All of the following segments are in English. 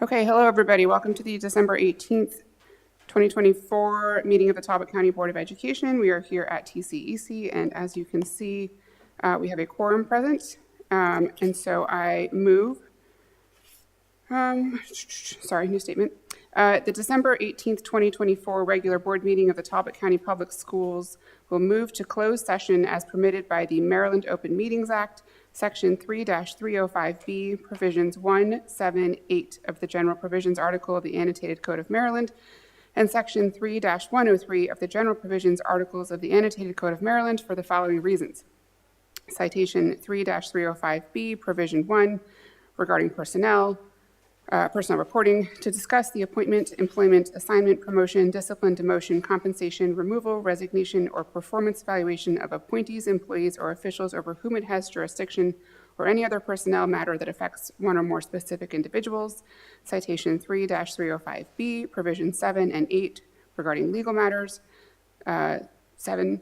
Okay, hello everybody. Welcome to the December 18th, 2024 meeting of the Talbot County Board of Education. We are here at TCEC, and as you can see, we have a quorum present. And so I move, new statement. The December 18th, 2024 regular board meeting of the Talbot County Public Schools will move to closed session as permitted by the Maryland Open Meetings Act, Section 3-305B, Provisions 1, 7, 8 of the General Provisions Article of the Annotated Code of Maryland, and Section 3-103 of the General Provisions Articles of the Annotated Code of Maryland for the following reasons. Citation 3-305B, Provision 1, regarding personnel reporting, to discuss the appointment, employment, assignment, promotion, discipline, demotion, compensation, removal, resignation, or performance evaluation of appointees, employees, or officials over whom it has jurisdiction, or any other personnel matter that affects one or more specific individuals. Citation 3-305B, Provision 7 and 8 regarding legal matters. 7,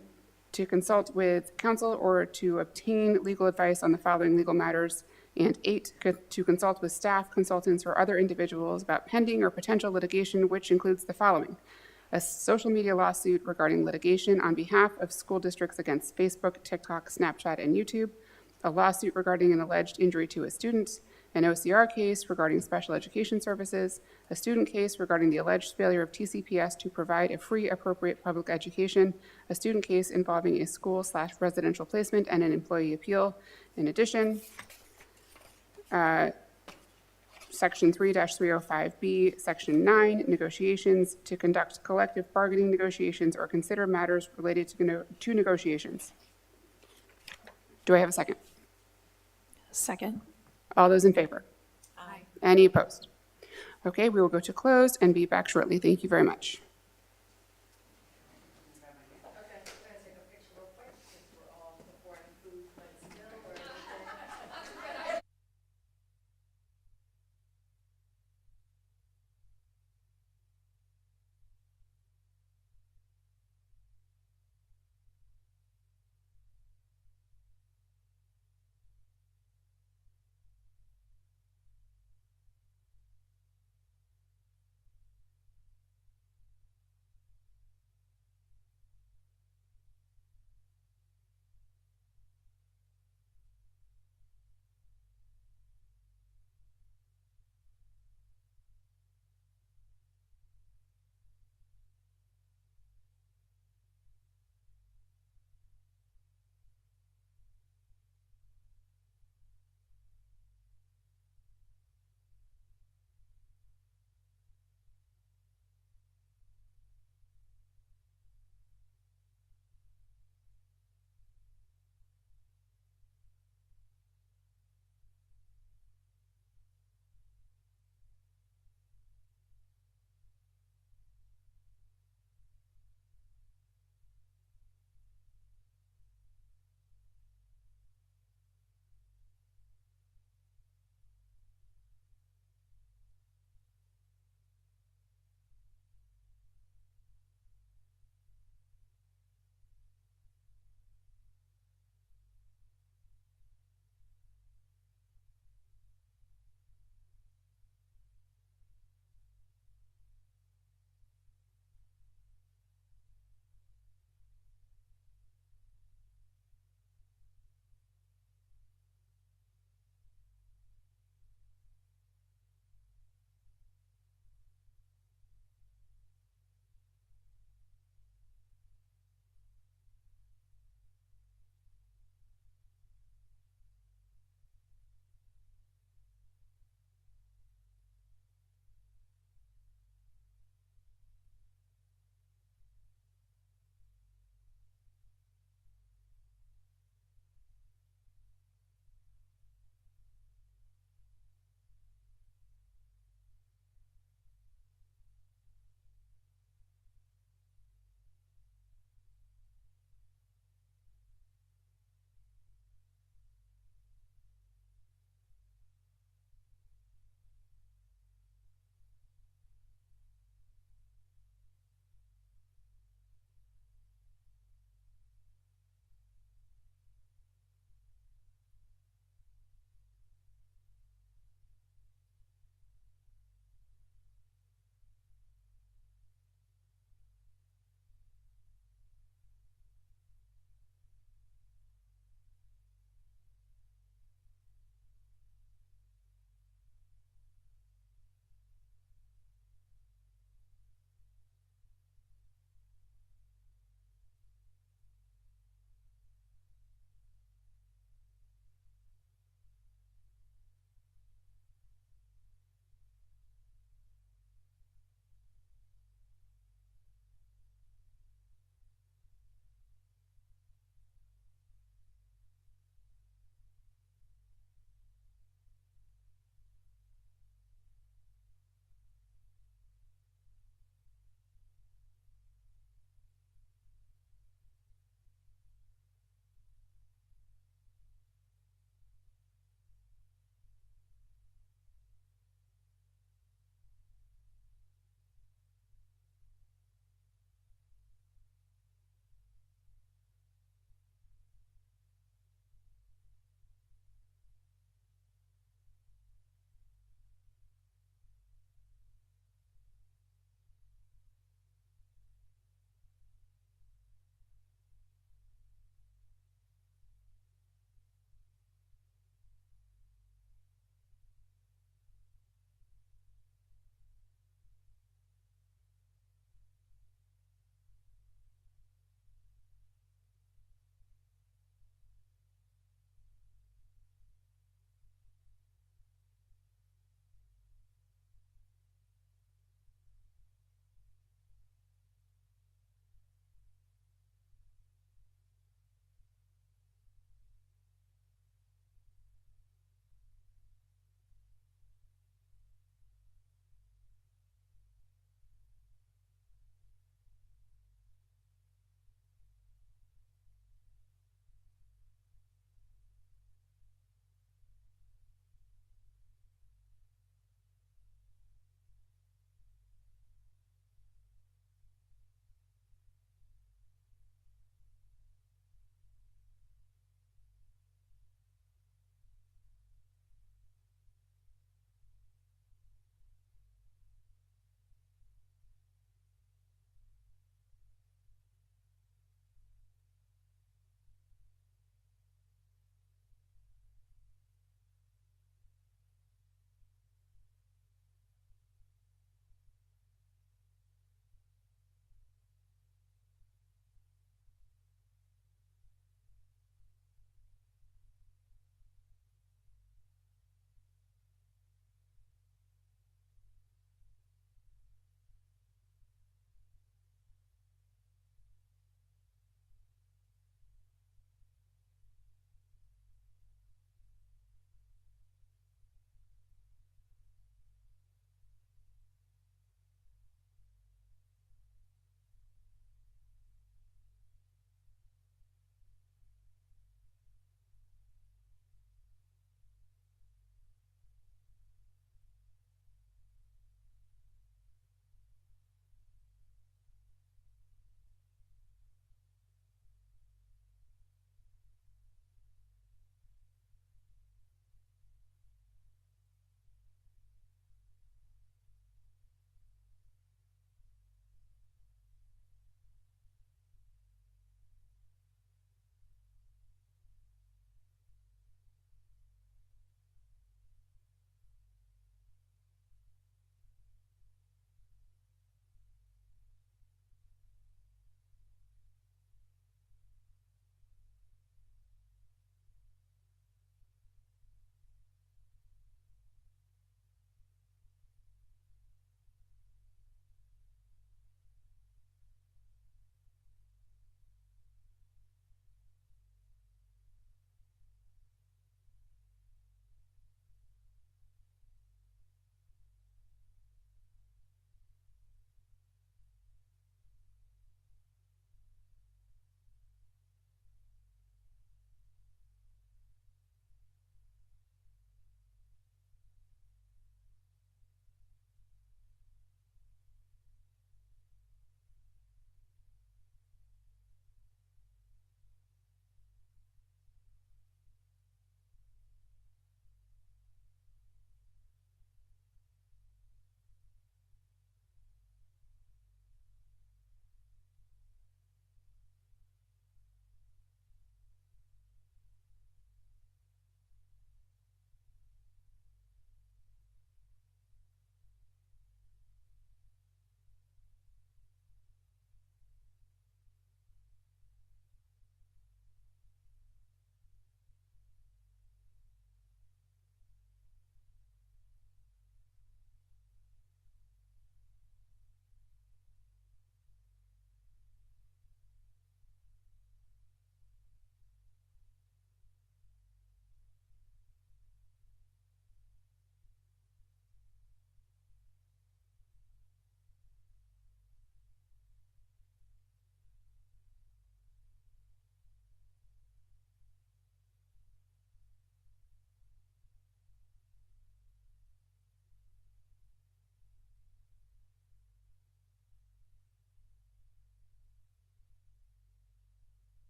to consult with counsel or to obtain legal advice on the following legal matters. And 8, to consult with staff, consultants, or other individuals about pending or potential litigation, which includes the following: a social media lawsuit regarding litigation on behalf of school districts against Facebook, TikTok, Snapchat, and YouTube, a lawsuit regarding an alleged injury to a student, an OCR case regarding special education services, a student case regarding the alleged failure of TCPS to provide a free, appropriate public education, a student case involving a school/residential placement, and an employee appeal. In addition, Section 3-305B, Section 9, negotiations, to conduct collective bargaining negotiations or consider matters related to negotiations. Do I have a second? Second. All those in favor? Aye. Any opposed? Okay, we will go to closed and be back shortly. Thank you very much.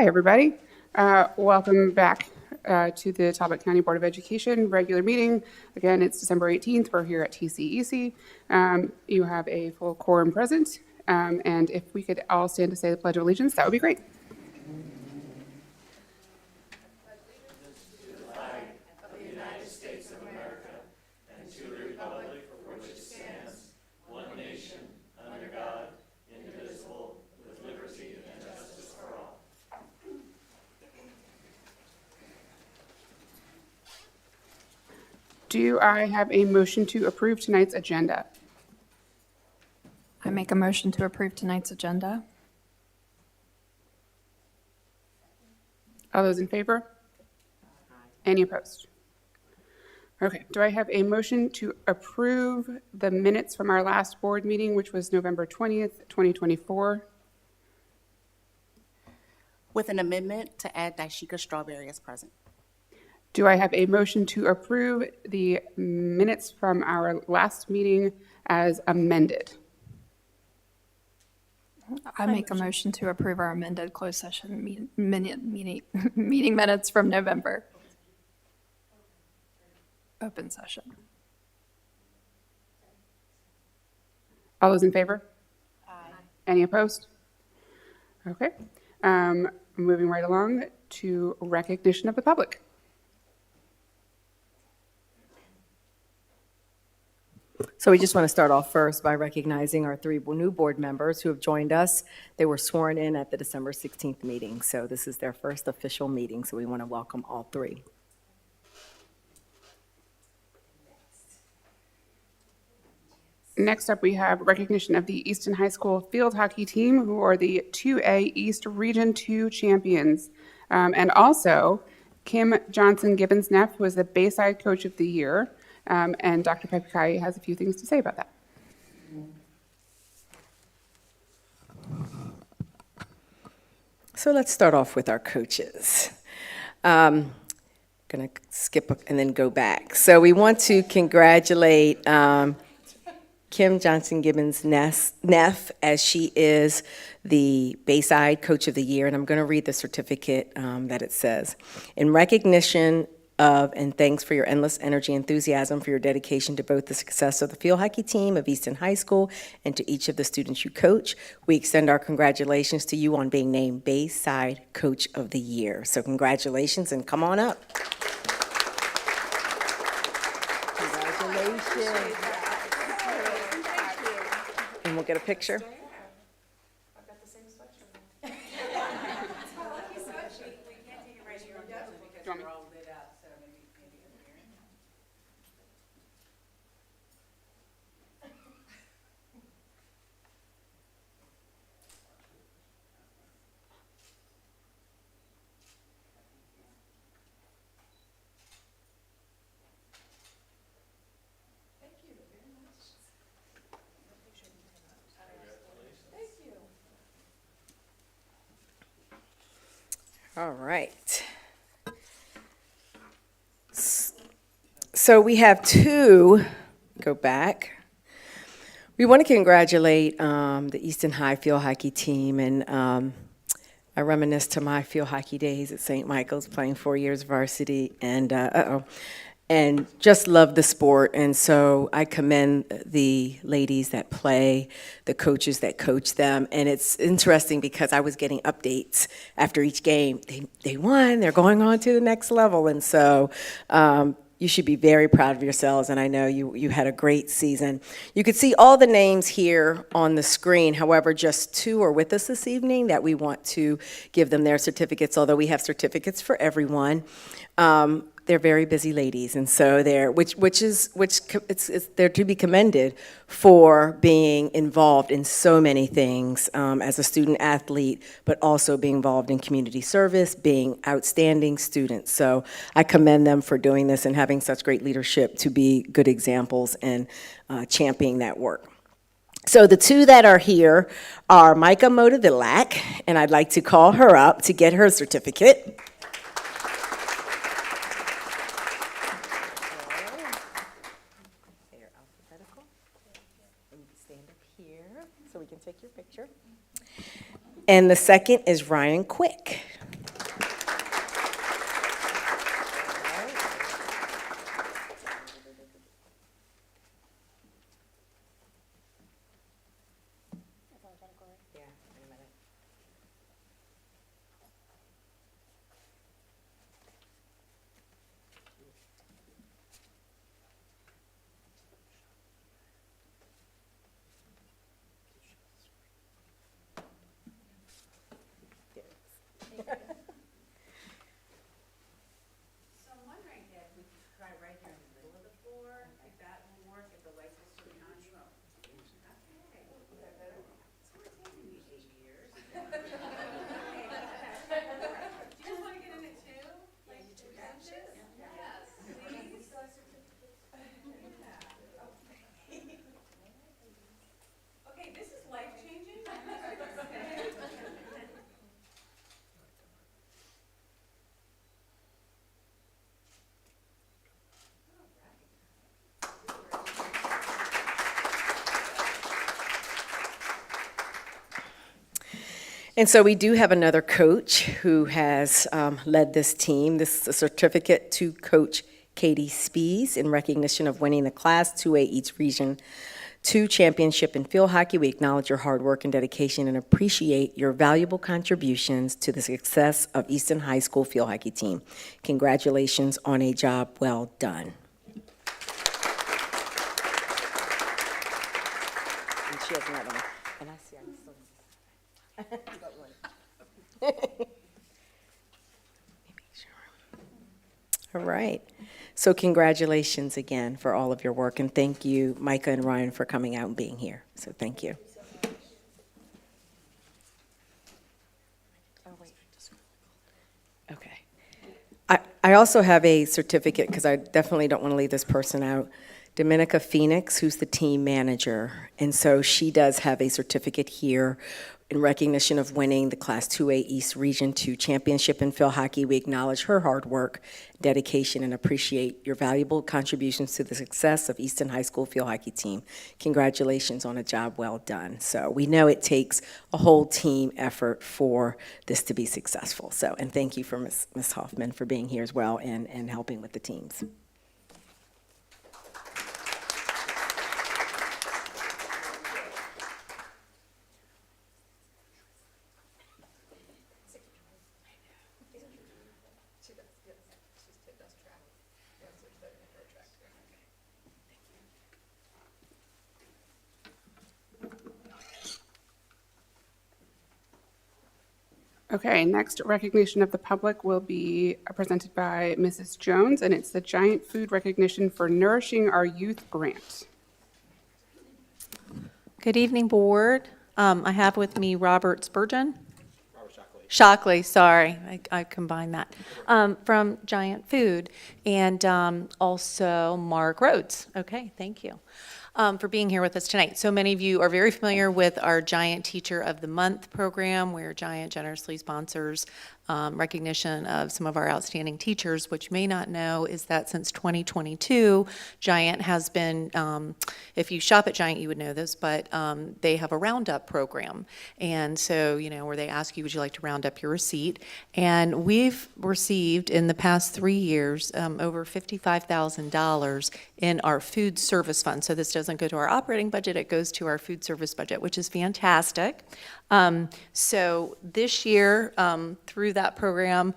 Hi, everybody. Welcome back to the Talbot County Board of Education regular meeting. Again, it's December 18th. We're here at TCEC. You have a full quorum present. And if we could all stand to say the Pledge of Allegiance, that would be great. Do I have a motion to approve tonight's agenda? I make a motion to approve tonight's agenda. All those in favor? Any opposed? Okay, do I have a motion to approve the minutes from our last board meeting, which was November 20th, 2024? With an amendment to add Daishika Strawberry as present. Do I have a motion to approve the minutes from our last meeting as amended? I make a motion to approve our amended closed session meeting minutes from November. Open session. All those in favor? Aye. Any opposed? Okay. Moving right along to recognition of the public. So we just want to start off first by recognizing our 3 new board members who have joined us. They were sworn in at the December 16th meeting, so this is their first official meeting, so we want to welcome all 3. Next up, we have recognition of the Easton High School field hockey team, who are the 2A East Region 2 champions. And also, Kim Johnson-Gibbons-Neff was the Bayside Coach of the Year. And Dr. Pepikai has a few things to say about that. So let's start off with our coaches. Going to skip and then go back. So we want to congratulate Kim Johnson-Gibbons-Neff as she is the Bayside Coach of the Year. And I'm going to read the certificate that it says. In recognition of and thanks for your endless energy and enthusiasm for your dedication to both the success of the field hockey team of Easton High School and to each of the students you coach. We extend our congratulations to you on being named Bayside Coach of the Year. So congratulations and come on up. Congratulations. And we'll get a picture. All right. So we have 2, go back. We want to congratulate the Easton High field hockey team, and I reminisce to my field hockey days at St. Michael's playing 4 years varsity, and just love the sport. And so I commend the ladies that play, the coaches that coach them. And it's interesting because I was getting updates after each game. They won, they're going on to the next level. And so you should be very proud of yourselves, and I know you had a great season. You could see all the names here on the screen. However, just 2 are with us this evening that we want to give them their certificates, although we have certificates for everyone. They're very busy ladies, and so they're they're to be commended for being involved in so many things as a student athlete, but also being involved in community service, being outstanding students. So I commend them for doing this and having such great leadership to be good examples and championing that work. So the 2 that are here are Micah Modavilak, and I'd like to call her up to get her certificate. So we can take your picture. And the second is Ryan Quick. And so we do have another coach who has led this team. This is a certificate to Coach Katie Spees in recognition of winning the Class 2A East Region 2 Championship in field hockey. We acknowledge your hard work and dedication and appreciate your valuable contributions to the success of Easton High School field hockey team. Congratulations on a job well done. And she has another one. And I see I'm still. All right. So congratulations again for all of your work, and thank you, Micah and Ryan, for coming out and being here. So thank you. Okay. I also have a certificate, because I definitely don't want to leave this person out. Dominica Phoenix, who's the team manager, and so she does have a certificate here in recognition of winning the Class 2A East Region 2 Championship in field hockey. We acknowledge her hard work, dedication, and appreciate your valuable contributions to the success of Easton High School field hockey team. Congratulations on a job well done. So we know it takes a whole team effort for this to be successful. So, and thank you for Ms. Hoffman for being here as well and helping with the teams. Okay, next recognition of the public will be presented by Mrs. Jones, and it's the Giant Food Recognition for Nourishing Our Youth Grant. Good evening, Board. I have with me Robert Spurgeon. Shockley, sorry, I combined that, from Giant Food, and also Mark Rhodes. Okay, thank you for being here with us tonight. So many of you are very familiar with our Giant Teacher of the Month program, where Giant generously sponsors recognition of some of our outstanding teachers. What you may not know is that since 2022, Giant has been, if you shop at Giant, you would know this, but they have a roundup program. And so, where they ask you, would you like to round up your receipt? And we've received in the past 3 years over $55,000 in our food service fund. So this doesn't go to our operating budget, it goes to our food service budget, which is fantastic. So this year, through that program,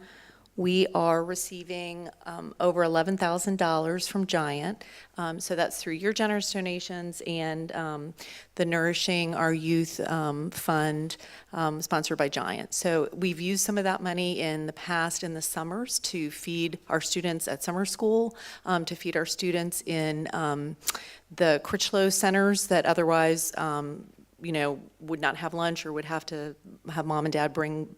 we are receiving over $11,000 from Giant. So that's through your generous donations and the Nourishing Our Youth Fund sponsored by Giant. So we've used some of that money in the past in the summers to feed our students at summer school, to feed our students in the Critchlow centers that otherwise would not have lunch or would have to have mom and dad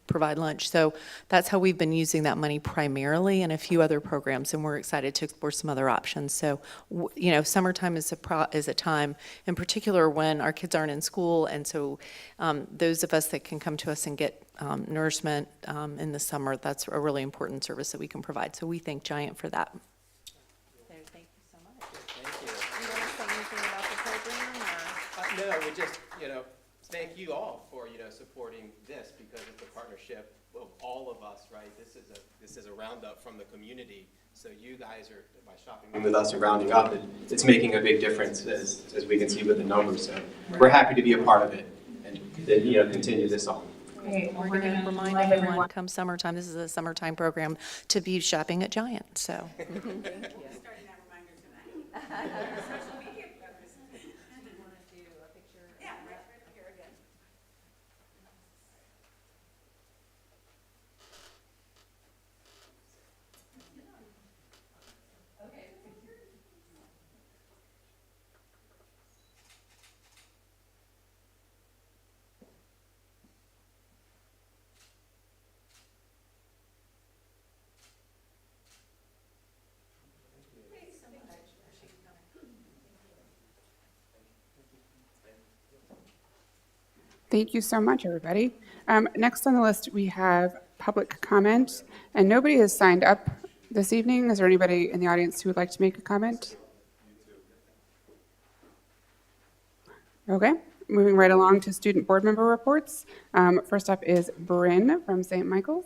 provide lunch. So that's how we've been using that money primarily, and a few other programs, and we're excited to explore some other options. So, summertime is a time in particular when our kids aren't in school, and so those of us that can come to us and get nourishment in the summer, that's a really important service that we can provide. So we thank Giant for that. Thank you so much. Thank you. You want to say anything about the program, or? No, we just, thank you all for, supporting this, because it's a partnership of all of us, right? This is a roundup from the community. So you guys are, by shopping with us and rounding up, it's making a big difference as we can see with the numbers. So we're happy to be a part of it and continue this on. Great. We're going to remind everyone, come summertime, this is a summertime program, to be shopping at Giant, so. Thank you. Starting that reminder tonight. Social media purposes. Yeah, right here again. Thank you so much, everybody. Next on the list, we have public comment, and nobody has signed up this evening. Is there anybody in the audience who would like to make a comment? Okay. Moving right along to student board member reports. First up is Bryn from St. Michael's.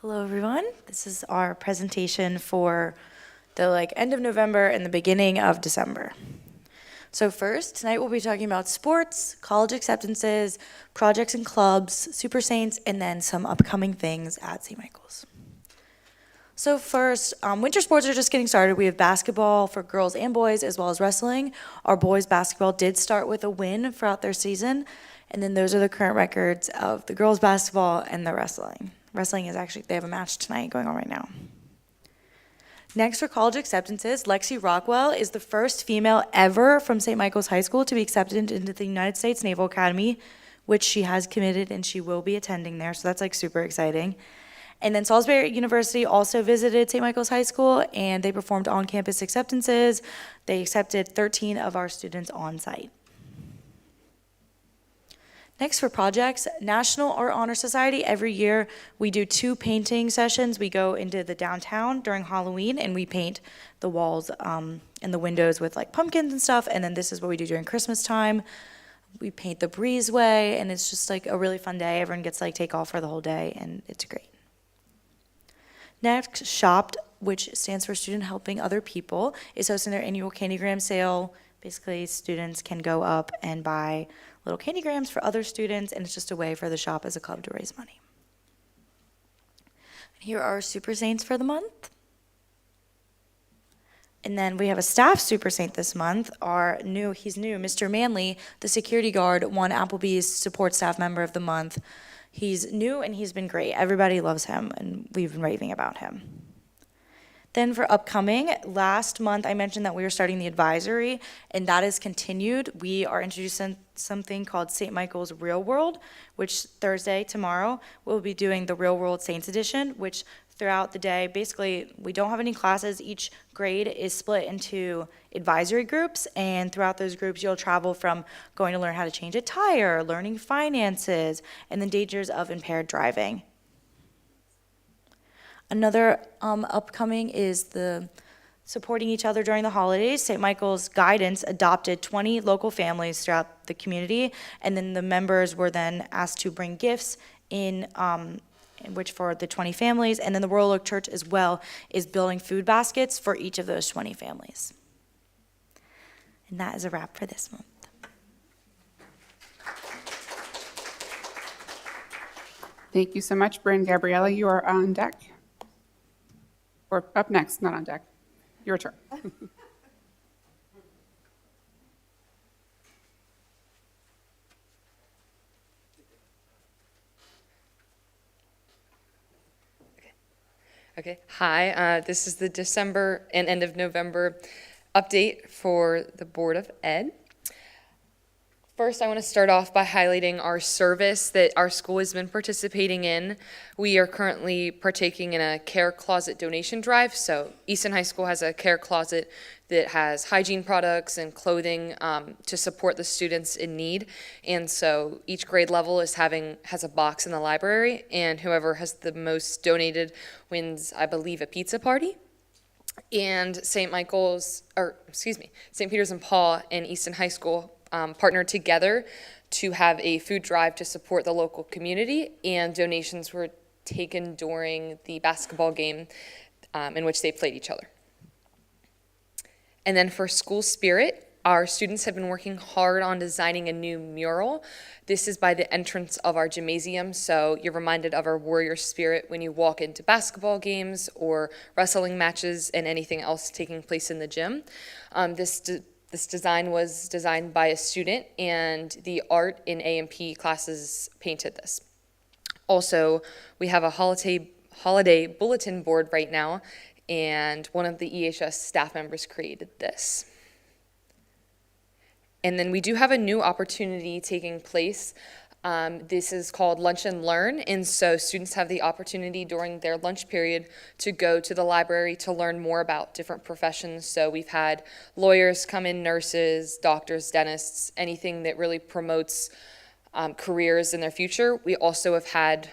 Hello, everyone. This is our presentation for the end of November and the beginning of December. So first, tonight we'll be talking about sports, college acceptances, projects and clubs, Super Saints, and then some upcoming things at St. Michael's. So first, winter sports are just getting started. We have basketball for girls and boys, as well as wrestling. Our boys basketball did start with a win throughout their season, and then those are the current records of the girls basketball and the wrestling. Wrestling is actually, they have a match tonight going on right now. Next, for college acceptances, Lexi Rockwell is the first female ever from St. Michael's High School to be accepted into the United States Naval Academy, which she has committed and she will be attending there, so that's super exciting. And then Salisbury University also visited St. Michael's High School, and they performed on-campus acceptances. They accepted 13 of our students on site. Next, for projects, National Art Honor Society, every year we do 2 painting sessions. We go into the downtown during Halloween and we paint the walls and the windows with pumpkins and stuff. And then this is what we do during Christmas time. We paint the breezeway, and it's just a really fun day. Everyone gets to take off for the whole day, and it's great. Next, Shopped, which stands for Student Helping Other People, is hosting their annual Candygram sale. Basically, students can go up and buy little candygrams for other students, and it's just a way for the shop as a club to raise money. And here are our Super Saints for the month. And then we have a staff Super Saint this month. He's new, Mr. Manley, the security guard, won Applebee's Support Staff Member of the Month. He's new and he's been great. Everybody loves him, and we've been raving about him. Then for upcoming, last month I mentioned that we were starting the advisory, and that is continued. We are introducing something called St. Michael's Real World, which Thursday, tomorrow, we'll be doing the Real World Saints Edition, which throughout the day, basically, we don't have any classes. Each grade is split into advisory groups, and throughout those groups, you'll travel from going to learn how to change a tire, learning finances, and the dangers of impaired driving. Another upcoming is the supporting each other during the holidays. St. Michael's Guidance adopted 20 local families throughout the community, and then the members were then asked to bring gifts in which for the 20 families, and then the Royal Oak Church as well is building food baskets for each of those 20 families. And that is a wrap for this month. Thank you so much, Bryn. Gabriella, you are on deck. Or up next, not on deck. Your turn. Okay, hi, this is the December and end of November update for the Board of Ed. First, I want to start off by highlighting our service that our school has been participating in. We are currently partaking in a care closet donation drive. So Easton High School has a care closet that has hygiene products and clothing to support the students in need. And so each grade level has a box in the library, and whoever has the most donated wins, I believe, a pizza party. And St. Peter's and Paul and Easton High School partnered together to have a food drive to support the local community, and donations were taken during the basketball game in which they played each other. And then for school spirit, our students have been working hard on designing a new mural. This is by the entrance of our gymnasium, so you're reminded of our warrior spirit when you walk into basketball games or wrestling matches and anything else taking place in the gym. This design was designed by a student, and the art in A&P classes painted this. Also, we have a holiday bulletin board right now, and one of the EHS staff members created this. And then we do have a new opportunity taking place. This is called Lunch and Learn, and so students have the opportunity during their lunch period to go to the library to learn more about different professions. So we've had lawyers come in, nurses, doctors, dentists, anything that really promotes careers in their future. We also have had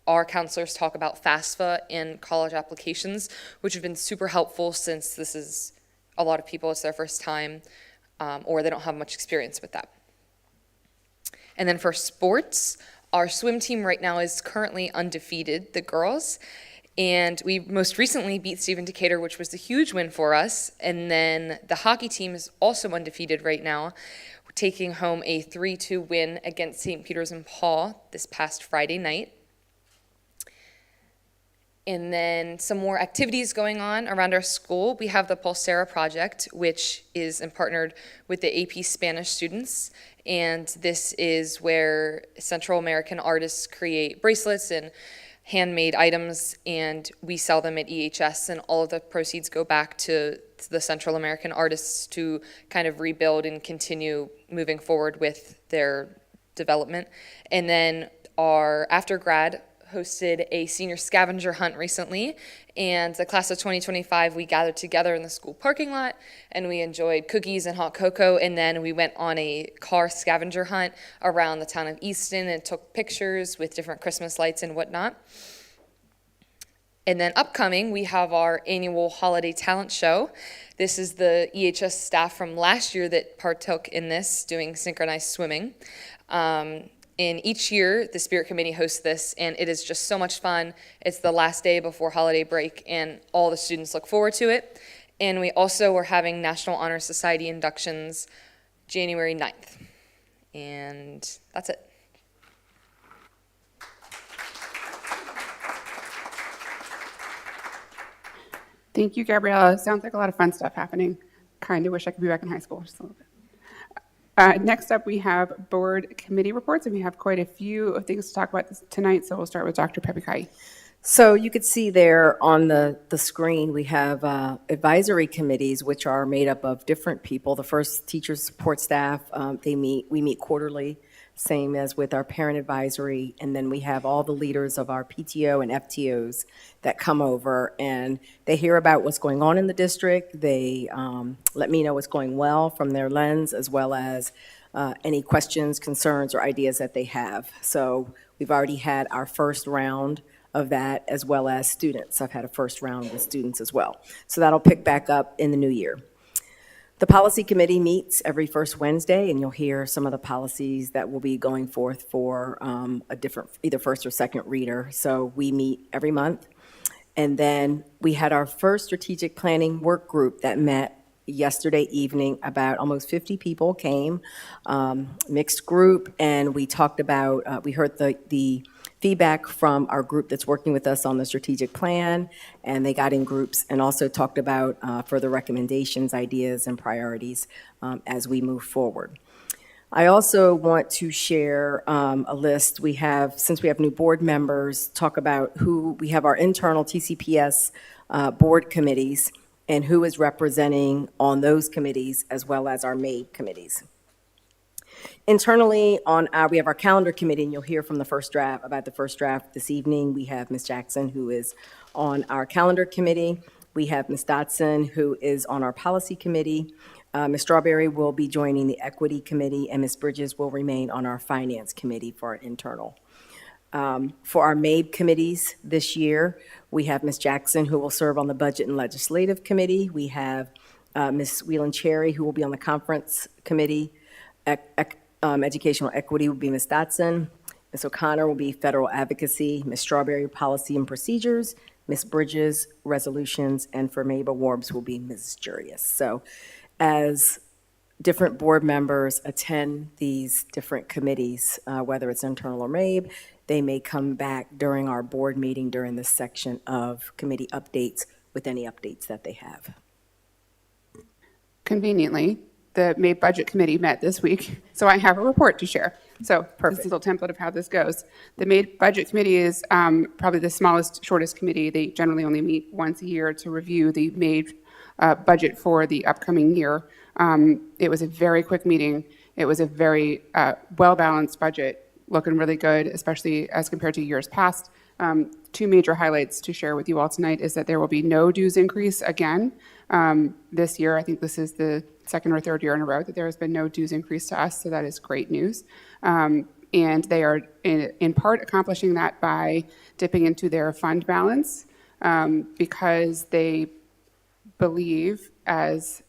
our counselors talk about FAFSA and college applications, which have been super helpful since this is a lot of people, it's their first time, or they don't have much experience with that. And then for sports, our swim team right now is currently undefeated, the girls. And we most recently beat Stephen Decatur, which was a huge win for us. And then the hockey team is also undefeated right now, taking home a 3-2 win against St. Peter's and Paul this past Friday night. And then some more activities going on around our school. We have the Pulsera Project, which is partnered with the AP Spanish students. And this is where Central American artists create bracelets and handmade items, and we sell them at EHS, and all of the proceeds go back to the Central American artists to kind of rebuild and continue moving forward with their development. And then our after-grad hosted a senior scavenger hunt recently, and the class of 2025, we gathered together in the school parking lot, and we enjoyed cookies and hot cocoa, and then we went on a car scavenger hunt around the town of Easton and took pictures with different Christmas lights and whatnot. And then upcoming, we have our annual holiday talent show. This is the EHS staff from last year that partook in this, doing synchronized swimming. And each year, the Spirit Committee hosts this, and it is just so much fun. It's the last day before holiday break, and all the students look forward to it. And we also are having National Honor Society inductions January 9th. And that's it. Thank you, Gabriella. Sounds like a lot of fun stuff happening. Kind of wish I could be back in high school just a little bit. Next up, we have board committee reports, and we have quite a few things to talk about tonight, so we'll start with Dr. Pepikai. So you could see there on the screen, we have advisory committees, which are made up of different people. The first, teachers, support staff, we meet quarterly, same as with our parent advisory. And then we have all the leaders of our PTO and FTOs that come over, and they hear about what's going on in the district. They let me know what's going well from their lens, as well as any questions, concerns, or ideas that they have. So we've already had our first round of that, as well as students. I've had a first round with students as well. So that'll pick back up in the new year. The policy committee meets every first Wednesday, and you'll hear some of the policies that will be going forth for a different, either first or second reader. So we meet every month. And then we had our first strategic planning work group that met yesterday evening. About almost 50 people came, mixed group, and we talked about, we heard the feedback from our group that's working with us on the strategic plan, and they got in groups and also talked about further recommendations, ideas, and priorities as we move forward. I also want to share a list. We have, since we have new board members, talk about who, we have our internal TCPS board committees and who is representing on those committees, as well as our MAID committees. Internally, we have our calendar committee, and you'll hear from the first draft, about the first draft this evening. We have Ms. Jackson, who is on our calendar committee. We have Ms. Dotson, who is on our policy committee. Ms. Strawberry will be joining the equity committee, and Ms. Bridges will remain on our finance committee for our internal. For our MAID committees this year, we have Ms. Jackson, who will serve on the budget and legislative committee. We have Ms. Whelan Cherry, who will be on the conference committee. Educational equity will be Ms. Dotson. Ms. O'Connor will be federal advocacy. Ms. Strawberry, policy and procedures. Ms. Bridges, resolutions. And for Mabel Warbs will be Ms. Jurius. So as different board members attend these different committees, whether it's internal or MABE, they may come back during our board meeting during this section of committee updates with any updates that they have. Conveniently, the May Budget Committee met this week, so I have a report to share. So this is a little template of how this goes. The May Budget Committee is probably the smallest, shortest committee. They generally only meet once a year to review the May budget for the upcoming year. It was a very quick meeting. It was a very well-balanced budget, looking really good, especially as compared to years past. Two major highlights to share with you all tonight is that there will be no dues increase again this year. I think this is the second or third year in a row that there has been no dues increase to us, so that is great news. And they are in part accomplishing that by dipping into their fund balance because they believe, as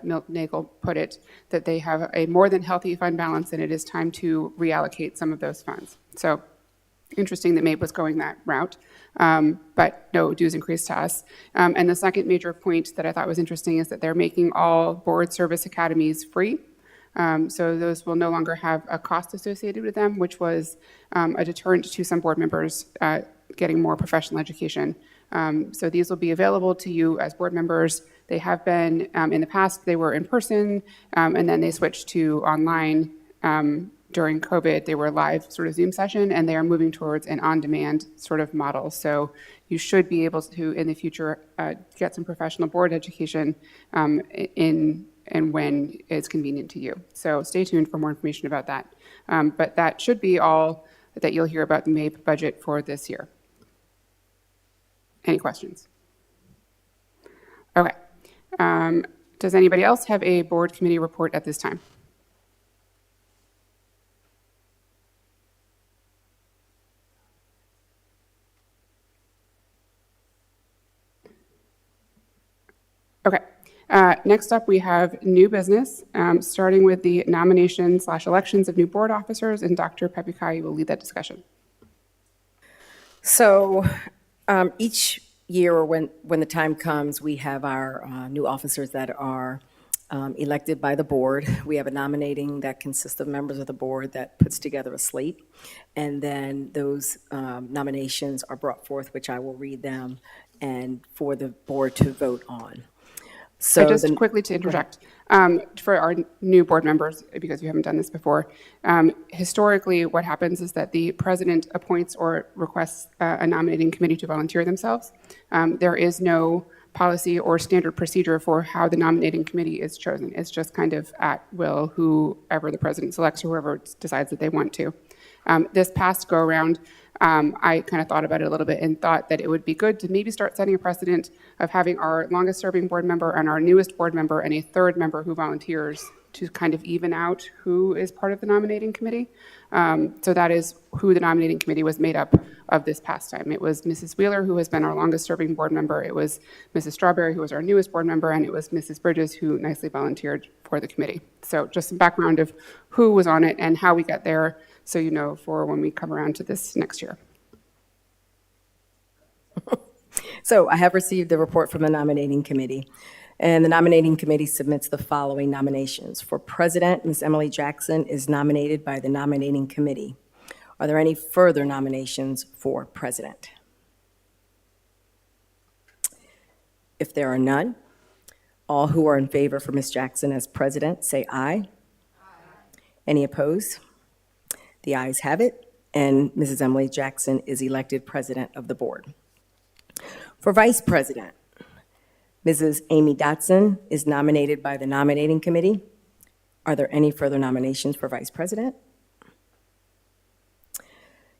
Milton Nagel put it, that they have a more than healthy fund balance and it is time to reallocate some of those funds. So interesting that MAPE was going that route, but no dues increase to us. And the second major point that I thought was interesting is that they're making all board service academies free. So those will no longer have a cost associated with them, which was a deterrent to some board members getting more professional education. So these will be available to you as board members. They have been, in the past, they were in person, and then they switched to online during COVID. They were a live sort of Zoom session, and they are moving towards an on-demand sort of model. So you should be able to, in the future, get some professional board education in and when it's convenient to you. So stay tuned for more information about that. But that should be all that you'll hear about the MAPE budget for this year. Any questions? Okay. Does anybody else have a board committee report at this time? Okay. Next up, we have new business, starting with the nomination/elections of new board officers, and Dr. Pepikai will lead that discussion. So each year, or when the time comes, we have our new officers that are elected by the board. We have a nominating that consists of members of the board that puts together a slate, and then those nominations are brought forth, which I will read them, and for the board to vote on. So Just quickly to interject, for our new board members, because you haven't done this before, historically what happens is that the president appoints or requests a nominating committee to volunteer themselves. There is no policy or standard procedure for how the nominating committee is chosen. It's just kind of at will, whoever the president selects or whoever decides that they want to. This past go-around, I kind of thought about it a little bit and thought that it would be good to maybe start setting a precedent of having our longest serving board member and our newest board member and a third member who volunteers to kind of even out who is part of the nominating committee. So that is who the nominating committee was made up of this past time. It was Mrs. Wheeler, who has been our longest serving board member. It was Mrs. Strawberry, who was our newest board member, and it was Mrs. Bridges, who nicely volunteered for the committee. So just some background of who was on it and how we got there, so you know for when we come around to this next year. So I have received the report from the nominating committee, and the nominating committee submits the following nominations. For president, Ms. Emily Jackson is nominated by the nominating committee. Are there any further nominations for president? If there are none, all who are in favor for Ms. Jackson as president, say aye. Aye. Any opposed? The ayes have it, and Mrs. Emily Jackson is elected president of the board. For vice president, Mrs. Amy Dotson is nominated by the nominating committee. Are there any further nominations for vice president?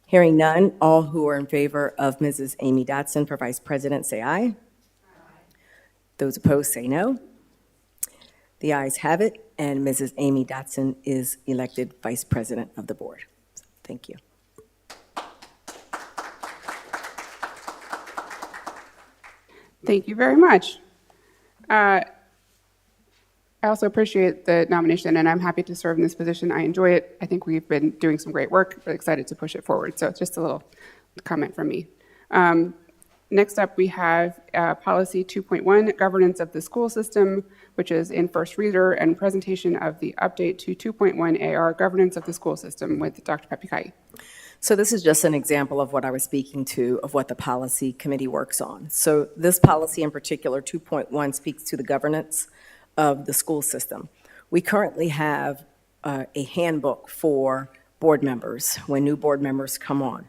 Hearing none, all who are in favor of Mrs. Amy Dotson for vice president say aye. Aye. Those opposed say no. The ayes have it, and Mrs. Amy Dotson is elected vice president of the board. Thank you. Thank you very much. I also appreciate the nomination, and I'm happy to serve in this position. I enjoy it. I think we've been doing some great work, but excited to push it forward. So it's just a little comment from me. Next up, we have Policy 2.1, Governance of the School System, which is in first reader, and presentation of the update to 2.1 AR, Governance of the School System, with Dr. Pepikai. So this is just an example of what I was speaking to, of what the policy committee works on. So this policy in particular, 2.1, speaks to the governance of the school system. We currently have a handbook for board members when new board members come on,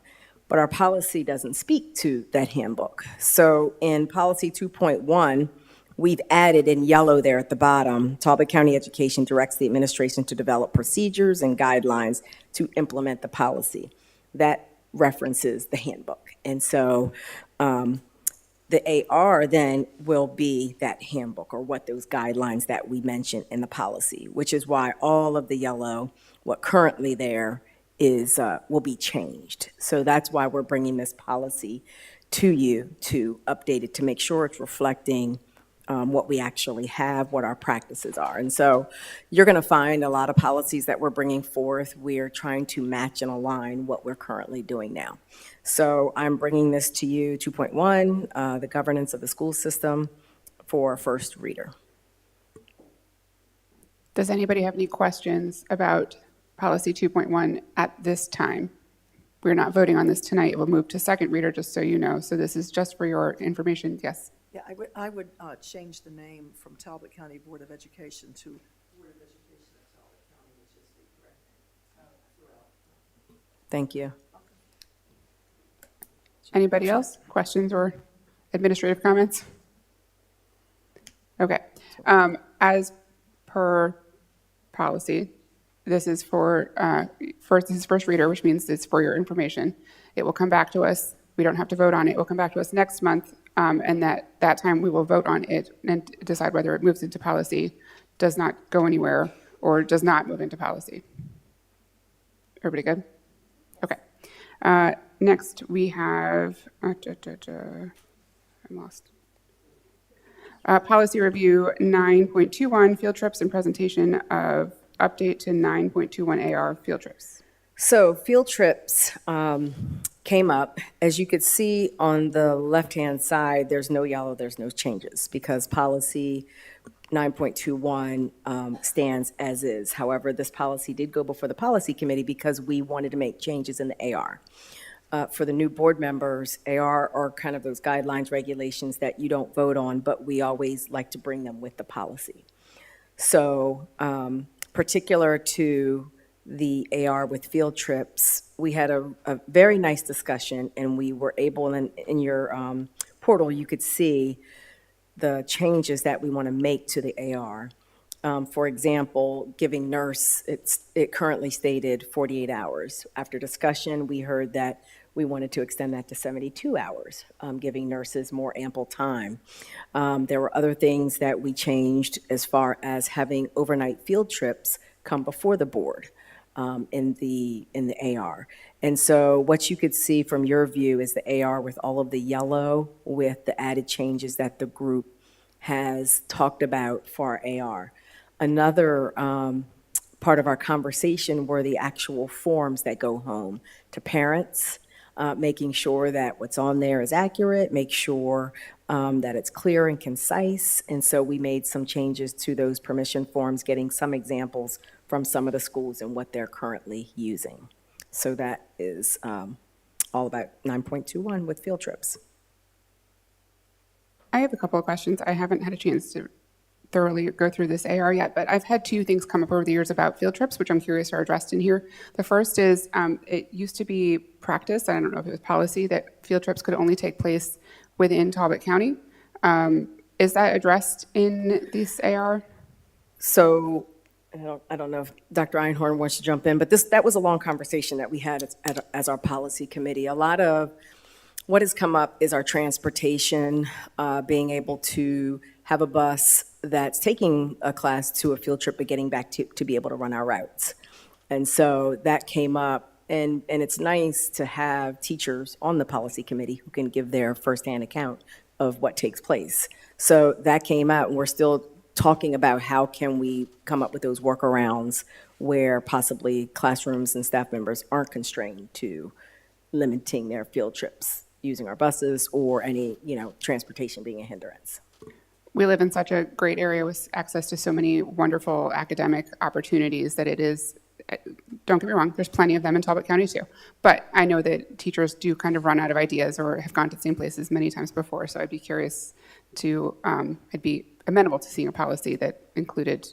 but our policy doesn't speak to that handbook. So in policy 2.1, we've added in yellow there at the bottom, Talbot County Education directs the administration to develop procedures and guidelines to implement the policy. That references the handbook. And so the AR then will be that handbook, or what those guidelines that we mentioned in the policy, which is why all of the yellow, what currently there, will be changed. So that's why we're bringing this policy to you to update it, to make sure it's reflecting what we actually have, what our practices are. And so you're going to find a lot of policies that we're bringing forth. We're trying to match and align what we're currently doing now. So I'm bringing this to you, 2.1, the governance of the school system, for first reader. Does anybody have any questions about policy 2.1 at this time? We're not voting on this tonight. It will move to second reader, just so you know. So this is just for your information. Yes. Yeah, I would change the name from Talbot County Board of Education to Board of Education of Talbot County, which is the correct name. Thank you. Anybody else? Questions or administrative comments? Okay. As per policy, this is for this is first reader, which means it's for your information. It will come back to us. We don't have to vote on it. It will come back to us next month, and that time we will vote on it and decide whether it moves into policy, does not go anywhere, or does not move into policy. Everybody good? Okay. Next, we have, I'm lost. Policy review 9.21, field trips and presentation of update to 9.21 AR field trips. So field trips came up. As you could see on the left-hand side, there's no yellow, there's no changes, because policy 9.21 stands as is. However, this policy did go before the policy committee because we wanted to make changes in the AR. For the new board members, AR are kind of those guidelines, regulations that you don't vote on, but we always like to bring them with the policy. So particular to the AR with field trips, we had a very nice discussion, and we were able, in your portal, you could see the changes that we want to make to the AR. For example, giving nurse, it currently stated 48 hours. After discussion, we heard that we wanted to extend that to 72 hours, giving nurses more ample time. There were other things that we changed as far as having overnight field trips come before the board in the AR. And so what you could see from your view is the AR with all of the yellow, with the added changes that the group has talked about for our AR. Another part of our conversation were the actual forms that go home to parents, making sure that what's on there is accurate, make sure that it's clear and concise. And so we made some changes to those permission forms, getting some examples from some of the schools and what they're currently using. So that is all about 9.21 with field trips. I have a couple of questions. I haven't had a chance to thoroughly go through this AR yet, but I've had two things come up over the years about field trips, which I'm curious are addressed in here. The first is it used to be practice, and I don't know if it was policy, that field trips could only take place within Talbot County. Is that addressed in this AR? So I don't know if Dr. Einhorn wants to jump in, but that was a long conversation that we had as our policy committee. A lot of what has come up is our transportation, being able to have a bus that's taking a class to a field trip but getting back to be able to run our routes. And so that came up, and it's nice to have teachers on the policy committee who can give their firsthand account of what takes place. So that came out, and we're still talking about how can we come up with those workarounds where possibly classrooms and staff members aren't constrained to limiting their field trips using our buses or any, transportation being a hindrance. We live in such a great area with access to so many wonderful academic opportunities that it is, don't get me wrong, there's plenty of them in Talbot County too. But I know that teachers do kind of run out of ideas or have gone to the same places many times before. So I'd be curious to, I'd be amenable to seeing a policy that included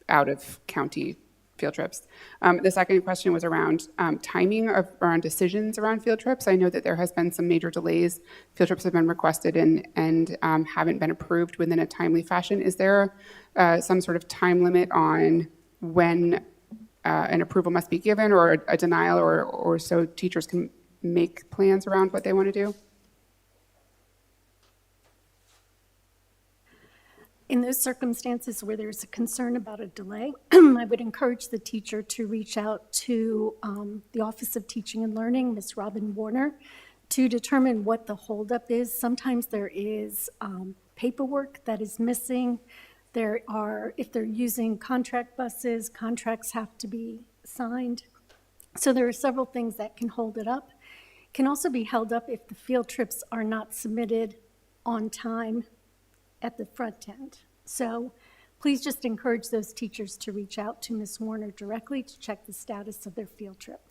out-of-county field trips. The second question was around timing around decisions around field trips. I know that there has been some major delays. Field trips have been requested and haven't been approved within a timely fashion. Is there some sort of time limit on when an approval must be given or a denial or so teachers can make plans around what they want to do? In those circumstances where there's a concern about a delay, I would encourage the teacher to reach out to the Office of Teaching and Learning, Ms. Robin Warner, to determine what the holdup is. Sometimes there is paperwork that is missing. If they're using contract buses, contracts have to be signed. So there are several things that can hold it up. It can also be held up if the field trips are not submitted on time at the front end. So please just encourage those teachers to reach out to Ms. Warner directly to check the status of their field trip.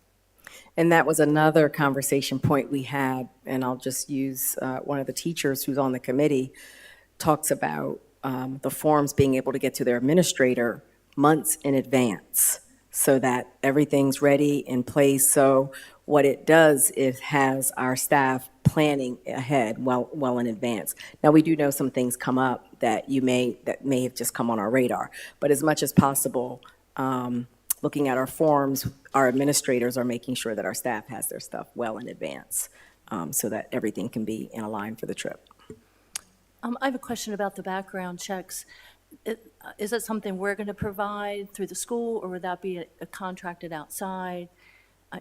And that was another conversation point we had, and I'll just use one of the teachers who's on the committee, talks about the forms being able to get to their administrator months in advance so that everything's ready in place. So what it does is has our staff planning ahead well in advance. Now, we do know some things come up that may have just come on our radar, but as much as possible, looking at our forms, our administrators are making sure that our staff has their stuff well in advance so that everything can be in a line for the trip. I have a question about the background checks. Is that something we're going to provide through the school, or would that be contracted outside?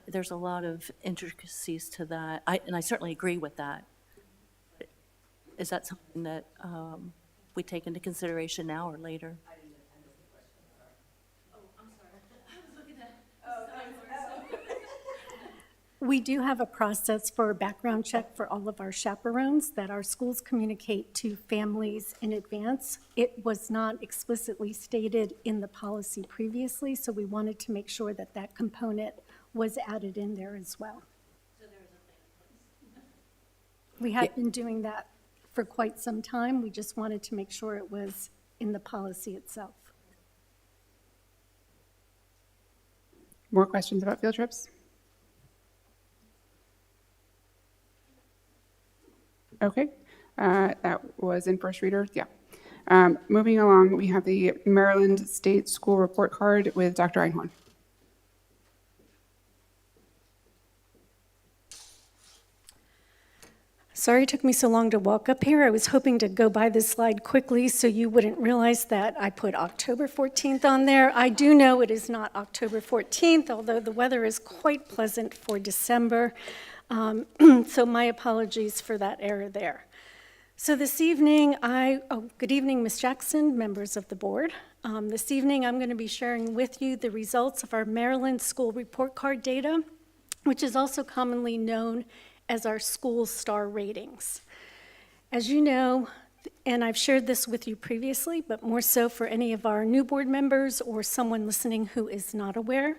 There's a lot of intricacies to that, and I certainly agree with that. Is that something that we take into consideration now or later? We do have a process for a background check for all of our chaperones that our schools communicate to families in advance. It was not explicitly stated in the policy previously, so we wanted to make sure that that component was added in there as well. We had been doing that for quite some time. We just wanted to make sure it was in the policy itself. More questions about field trips? Okay, that was in first reader, yeah. Moving along, we have the Maryland State School Report Card with Dr. Einhorn. Sorry it took me so long to walk up here. I was hoping to go by this slide quickly so you wouldn't realize that I put October 14th on there. I do know it is not October 14th, although the weather is quite pleasant for December. So my apologies for that error there. So this evening, good evening, Ms. Jackson, members of the board. This evening, I'm going to be sharing with you the results of our Maryland School Report Card data, which is also commonly known as our school star ratings. As you know, and I've shared this with you previously, but more so for any of our new board members or someone listening who is not aware,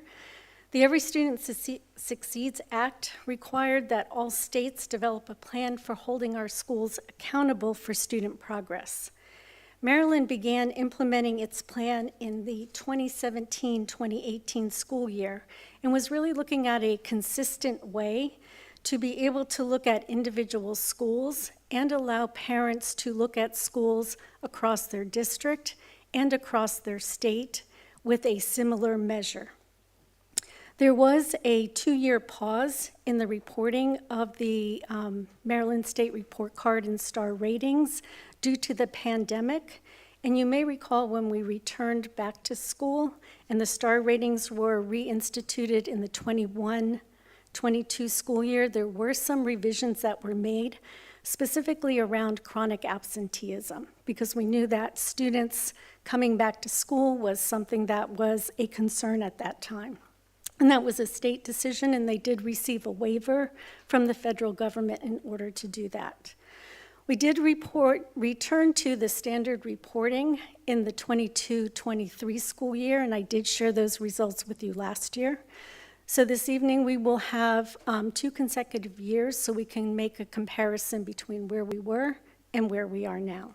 the Every Student Succeeds Act required that all states develop a plan for holding our schools accountable for student progress. Maryland began implementing its plan in the 2017-2018 school year and was really looking at a consistent way to be able to look at individual schools and allow parents to look at schools across their district and across their state with a similar measure. There was a 2-year pause in the reporting of the Maryland State Report Card and Star ratings due to the pandemic. And you may recall when we returned back to school and the star ratings were reinstituted in the 21-22 school year, there were some revisions that were made specifically around chronic absenteeism, because we knew that students coming back to school was something that was a concern at that time. And that was a state decision, and they did receive a waiver from the federal government in order to do that. We did return to the standard reporting in the 22-23 school year, and I did share those results with you last year. So this evening, we will have 2 consecutive years so we can make a comparison between where we were and where we are now.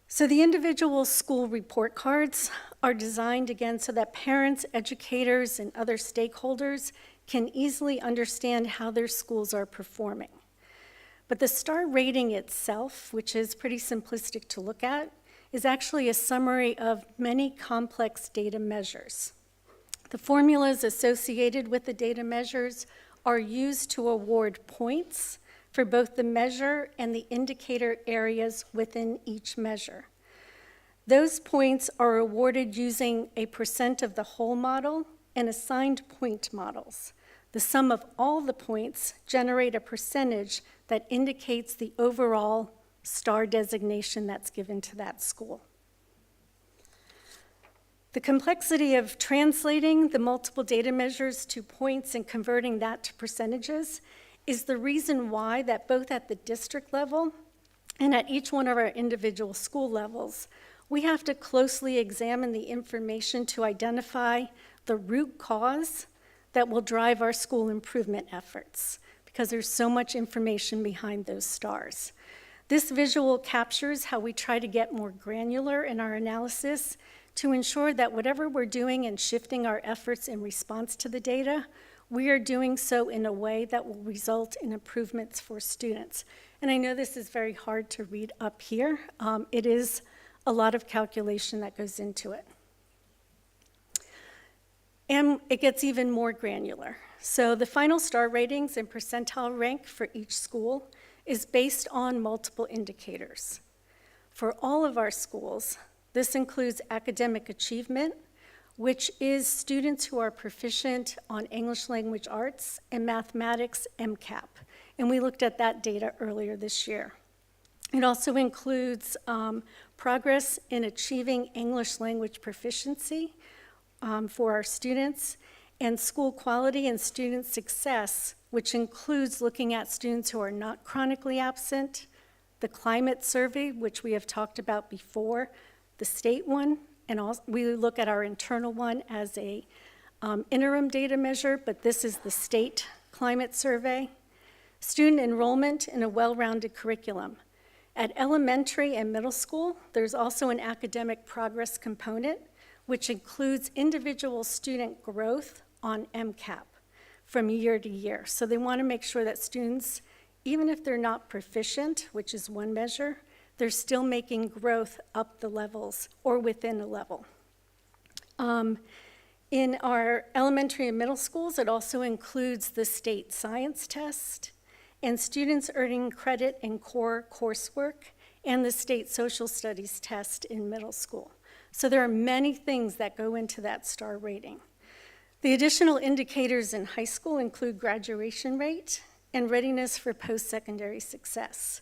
So the individual school report cards are designed again so that parents, educators, and other stakeholders can easily understand how their schools are performing. But the star rating itself, which is pretty simplistic to look at, is actually a summary of many complex data measures. The formulas associated with the data measures are used to award points for both the measure and the indicator areas within each measure. Those points are awarded using a percent of the whole model and assigned point models. The sum of all the points generate a percentage that indicates the overall star designation that's given to that school. The complexity of translating the multiple data measures to points and converting that to percentages is the reason why that both at the district level and at each one of our individual school levels, we have to closely examine the information to identify the root cause that will drive our school improvement efforts, because there's so much information behind those stars. This visual captures how we try to get more granular in our analysis to ensure that whatever we're doing and shifting our efforts in response to the data, we are doing so in a way that will result in improvements for students. And I know this is very hard to read up here. It is a lot of calculation that goes into it. And it gets even more granular. So the final star ratings and percentile rank for each school is based on multiple indicators. For all of our schools, this includes academic achievement, which is students who are proficient on English language arts and mathematics MCAP. And we looked at that data earlier this year. It also includes progress in achieving English language proficiency for our students, and school quality and student success, which includes looking at students who are not chronically absent, the climate survey, which we have talked about before, the state one, and also we look at our internal one as a interim data measure, but this is the state climate survey. Student enrollment in a well-rounded curriculum. At elementary and middle school, there's also an academic progress component, which includes individual student growth on MCAP from year to year. So they want to make sure that students, even if they're not proficient, which is one measure, they're still making growth up the levels or within a level. In our elementary and middle schools, it also includes the state science test and students earning credit in core coursework and the state social studies test in middle school. So there are many things that go into that star rating. The additional indicators in high school include graduation rate and readiness for post-secondary success.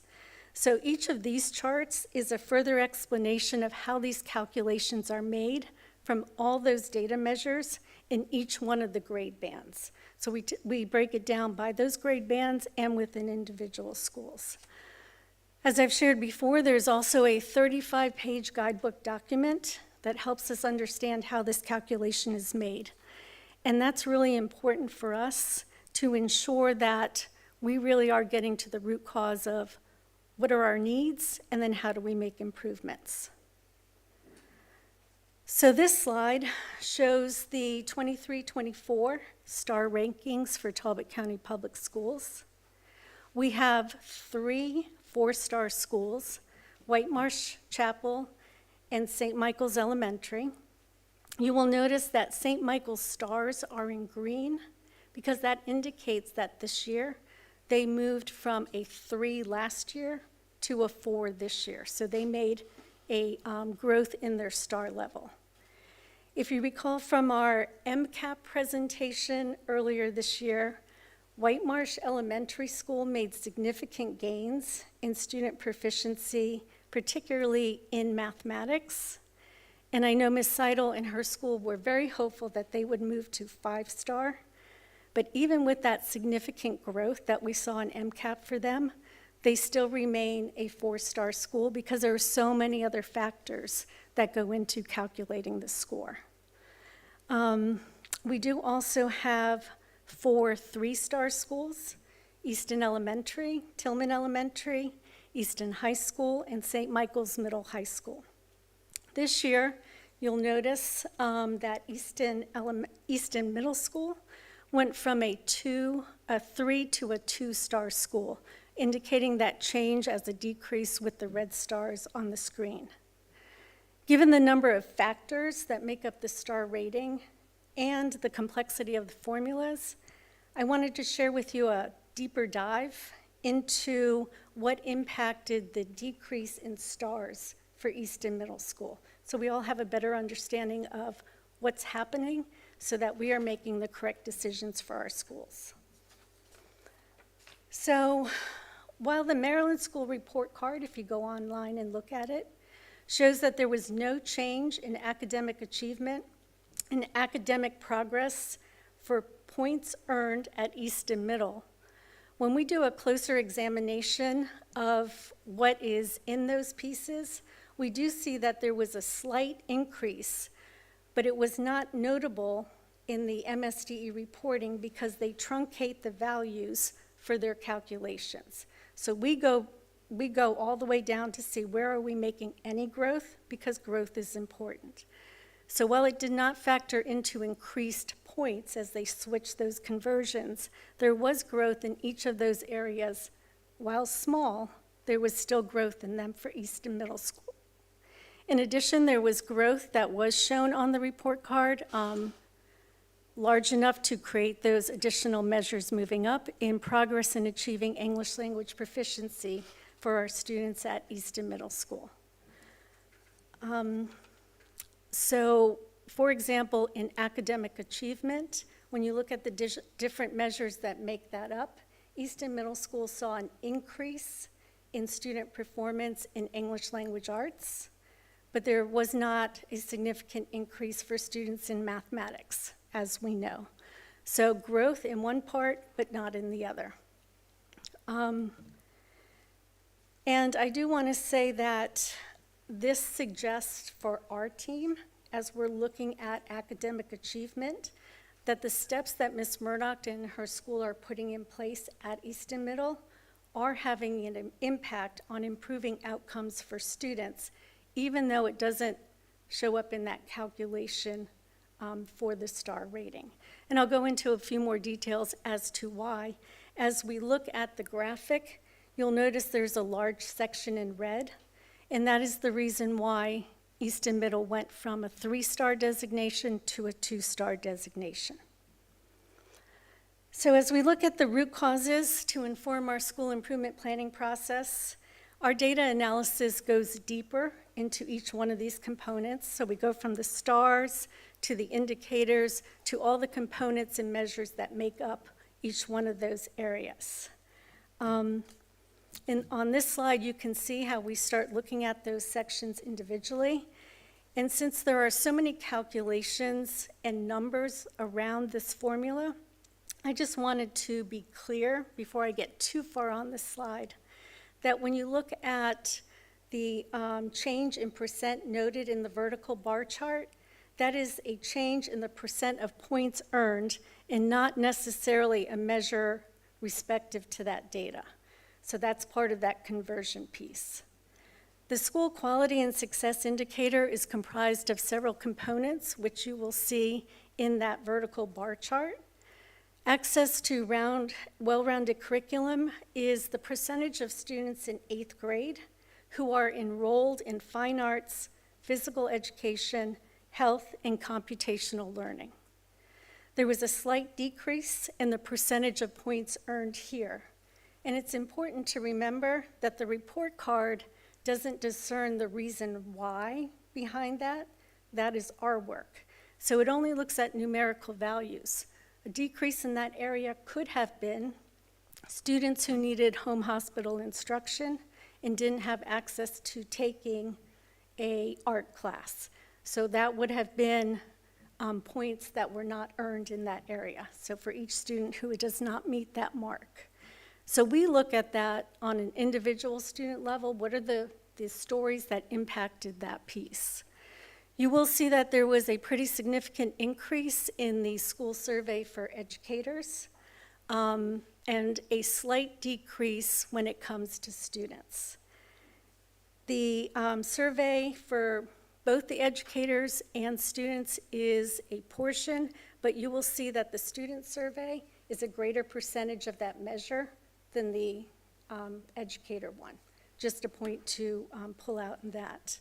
So each of these charts is a further explanation of how these calculations are made from all those data measures in each one of the grade bands. So we break it down by those grade bands and within individual schools. As I've shared before, there's also a 35-page guidebook document that helps us understand how this calculation is made. And that's really important for us to ensure that we really are getting to the root cause of what are our needs, and then how do we make improvements. So this slide shows the 23-24 star rankings for Talbot County Public Schools. We have 3 4-star schools, White Marsh Chapel and St. Michael's Elementary. You will notice that St. Michael's stars are in green because that indicates that this year they moved from a 3 last year to a 4 this year. So they made a growth in their star level. If you recall from our MCAP presentation earlier this year, White Marsh Elementary School made significant gains in student proficiency, particularly in mathematics. And I know Ms. Seidel and her school were very hopeful that they would move to 5-star. But even with that significant growth that we saw in MCAP for them, they still remain a 4-star school because there are so many other factors that go into calculating the score. We do also have 4 3-star schools, Easton Elementary, Tillman Elementary, Easton High School, and St. Michael's Middle High School. This year, you'll notice that Easton Middle School went from a 3 to a 2-star school, indicating that change as a decrease with the red stars on the screen. Given the number of factors that make up the star rating and the complexity of the formulas, I wanted to share with you a deeper dive into what impacted the decrease in stars for Easton Middle School. So we all have a better understanding of what's happening so that we are making the correct decisions for our schools. So while the Maryland School Report Card, if you go online and look at it, shows that there was no change in academic achievement and academic progress for points earned at Easton Middle, when we do a closer examination of what is in those pieces, we do see that there was a slight increase, but it was not notable in the MSDE reporting because they truncate the values for their calculations. So we go all the way down to see where are we making any growth, because growth is important. So while it did not factor into increased points as they switched those conversions, there was growth in each of those areas. While small, there was still growth in them for Easton Middle School. In addition, there was growth that was shown on the report card, large enough to create those additional measures moving up in progress in achieving English language proficiency for our students at Easton Middle School. So, for example, in academic achievement, when you look at the different measures that make that up, Easton Middle School saw an increase in student performance in English language arts, but there was not a significant increase for students in mathematics, as we know. So growth in one part, but not in the other. And I do want to say that this suggests for our team, as we're looking at academic achievement, that the steps that Ms. Murdoch and her school are putting in place at Easton Middle are having an impact on improving outcomes for students, even though it doesn't show up in that calculation for the star rating. And I'll go into a few more details as to why. As we look at the graphic, you'll notice there's a large section in red, and that is the reason why Easton Middle went from a 3-star designation to a 2-star designation. So as we look at the root causes to inform our school improvement planning process, our data analysis goes deeper into each one of these components. So we go from the stars to the indicators to all the components and measures that make up each one of those areas. And on this slide, you can see how we start looking at those sections individually. And since there are so many calculations and numbers around this formula, I just wanted to be clear before I get too far on this slide, that when you look at the change in percent noted in the vertical bar chart, that is a change in the percent of points earned and not necessarily a measure respective to that data. So that's part of that conversion piece. The school quality and success indicator is comprised of several components, which you will see in that vertical bar chart. Access to well-rounded curriculum is the percentage of students in 8th grade who are enrolled in fine arts, physical education, health, and computational learning. There was a slight decrease in the percentage of points earned here. And it's important to remember that the report card doesn't discern the reason why behind that. That is our work. So it only looks at numerical values. A decrease in that area could have been students who needed home hospital instruction and didn't have access to taking an art class. So that would have been points that were not earned in that area. So for each student who does not meet that mark. So we look at that on an individual student level. What are the stories that impacted that piece? You will see that there was a pretty significant increase in the school survey for educators and a slight decrease when it comes to students. The survey for both the educators and students is a portion, but you will see that the student survey is a greater percentage of that measure than the educator one. Just a point to pull out in that.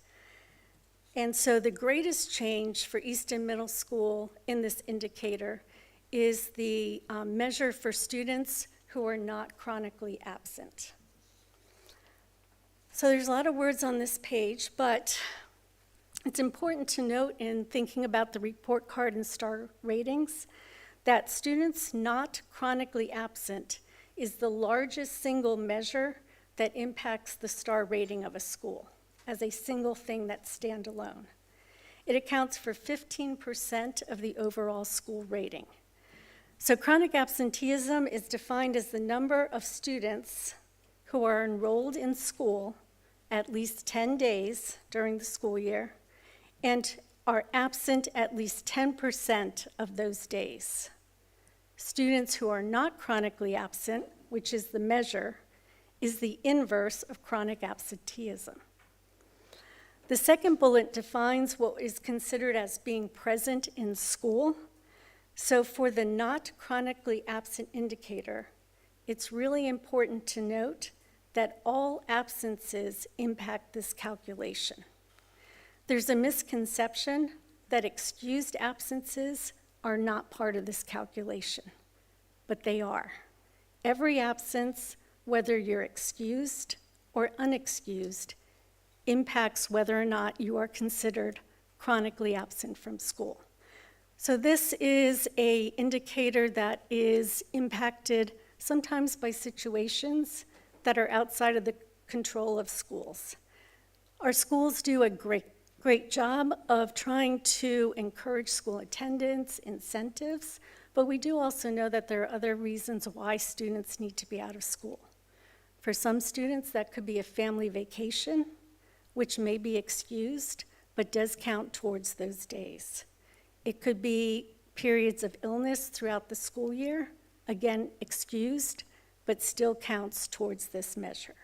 And so the greatest change for Easton Middle School in this indicator is the measure for students who are not chronically absent. So there's a lot of words on this page, but it's important to note in thinking about the report card and star ratings that students not chronically absent is the largest single measure that impacts the star rating of a school as a single thing that's standalone. It accounts for 15% of the overall school rating. So chronic absenteeism is defined as the number of students who are enrolled in school at least 10 days during the school year and are absent at least 10% of those days. Students who are not chronically absent, which is the measure, is the inverse of chronic absenteeism. The second bullet defines what is considered as being present in school. So for the not chronically absent indicator, it's really important to note that all absences impact this calculation. There's a misconception that excused absences are not part of this calculation, but they are. Every absence, whether you're excused or unexcused, impacts whether or not you are considered chronically absent from school. So this is an indicator that is impacted sometimes by situations that are outside of the control of schools. Our schools do a great job of trying to encourage school attendance, incentives, but we do also know that there are other reasons why students need to be out of school. For some students, that could be a family vacation, which may be excused, but does count towards those days. It could be periods of illness throughout the school year, again, excused, but still counts towards this measure.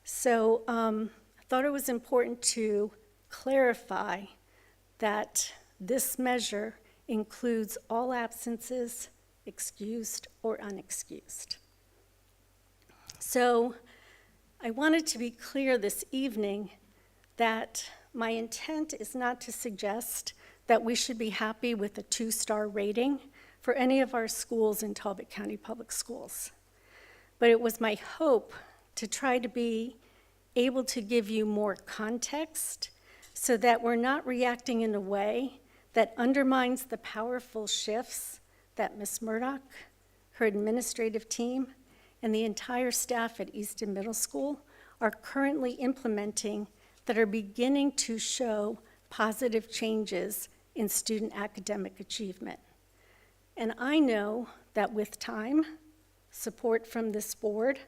So I thought it was important to clarify that this measure includes all absences, excused or unexcused. So I wanted to be clear this evening that my intent is not to suggest that we should be happy with a 2-star rating for any of our schools in Talbot County Public Schools. But it was my hope to try to be able to give you more context so that we're not reacting in a way that undermines the powerful shifts that Ms. Murdoch, her administrative team, and the entire staff at Easton Middle School are currently implementing that are beginning to show positive changes in student academic achievement. And I know that with time, support from this board,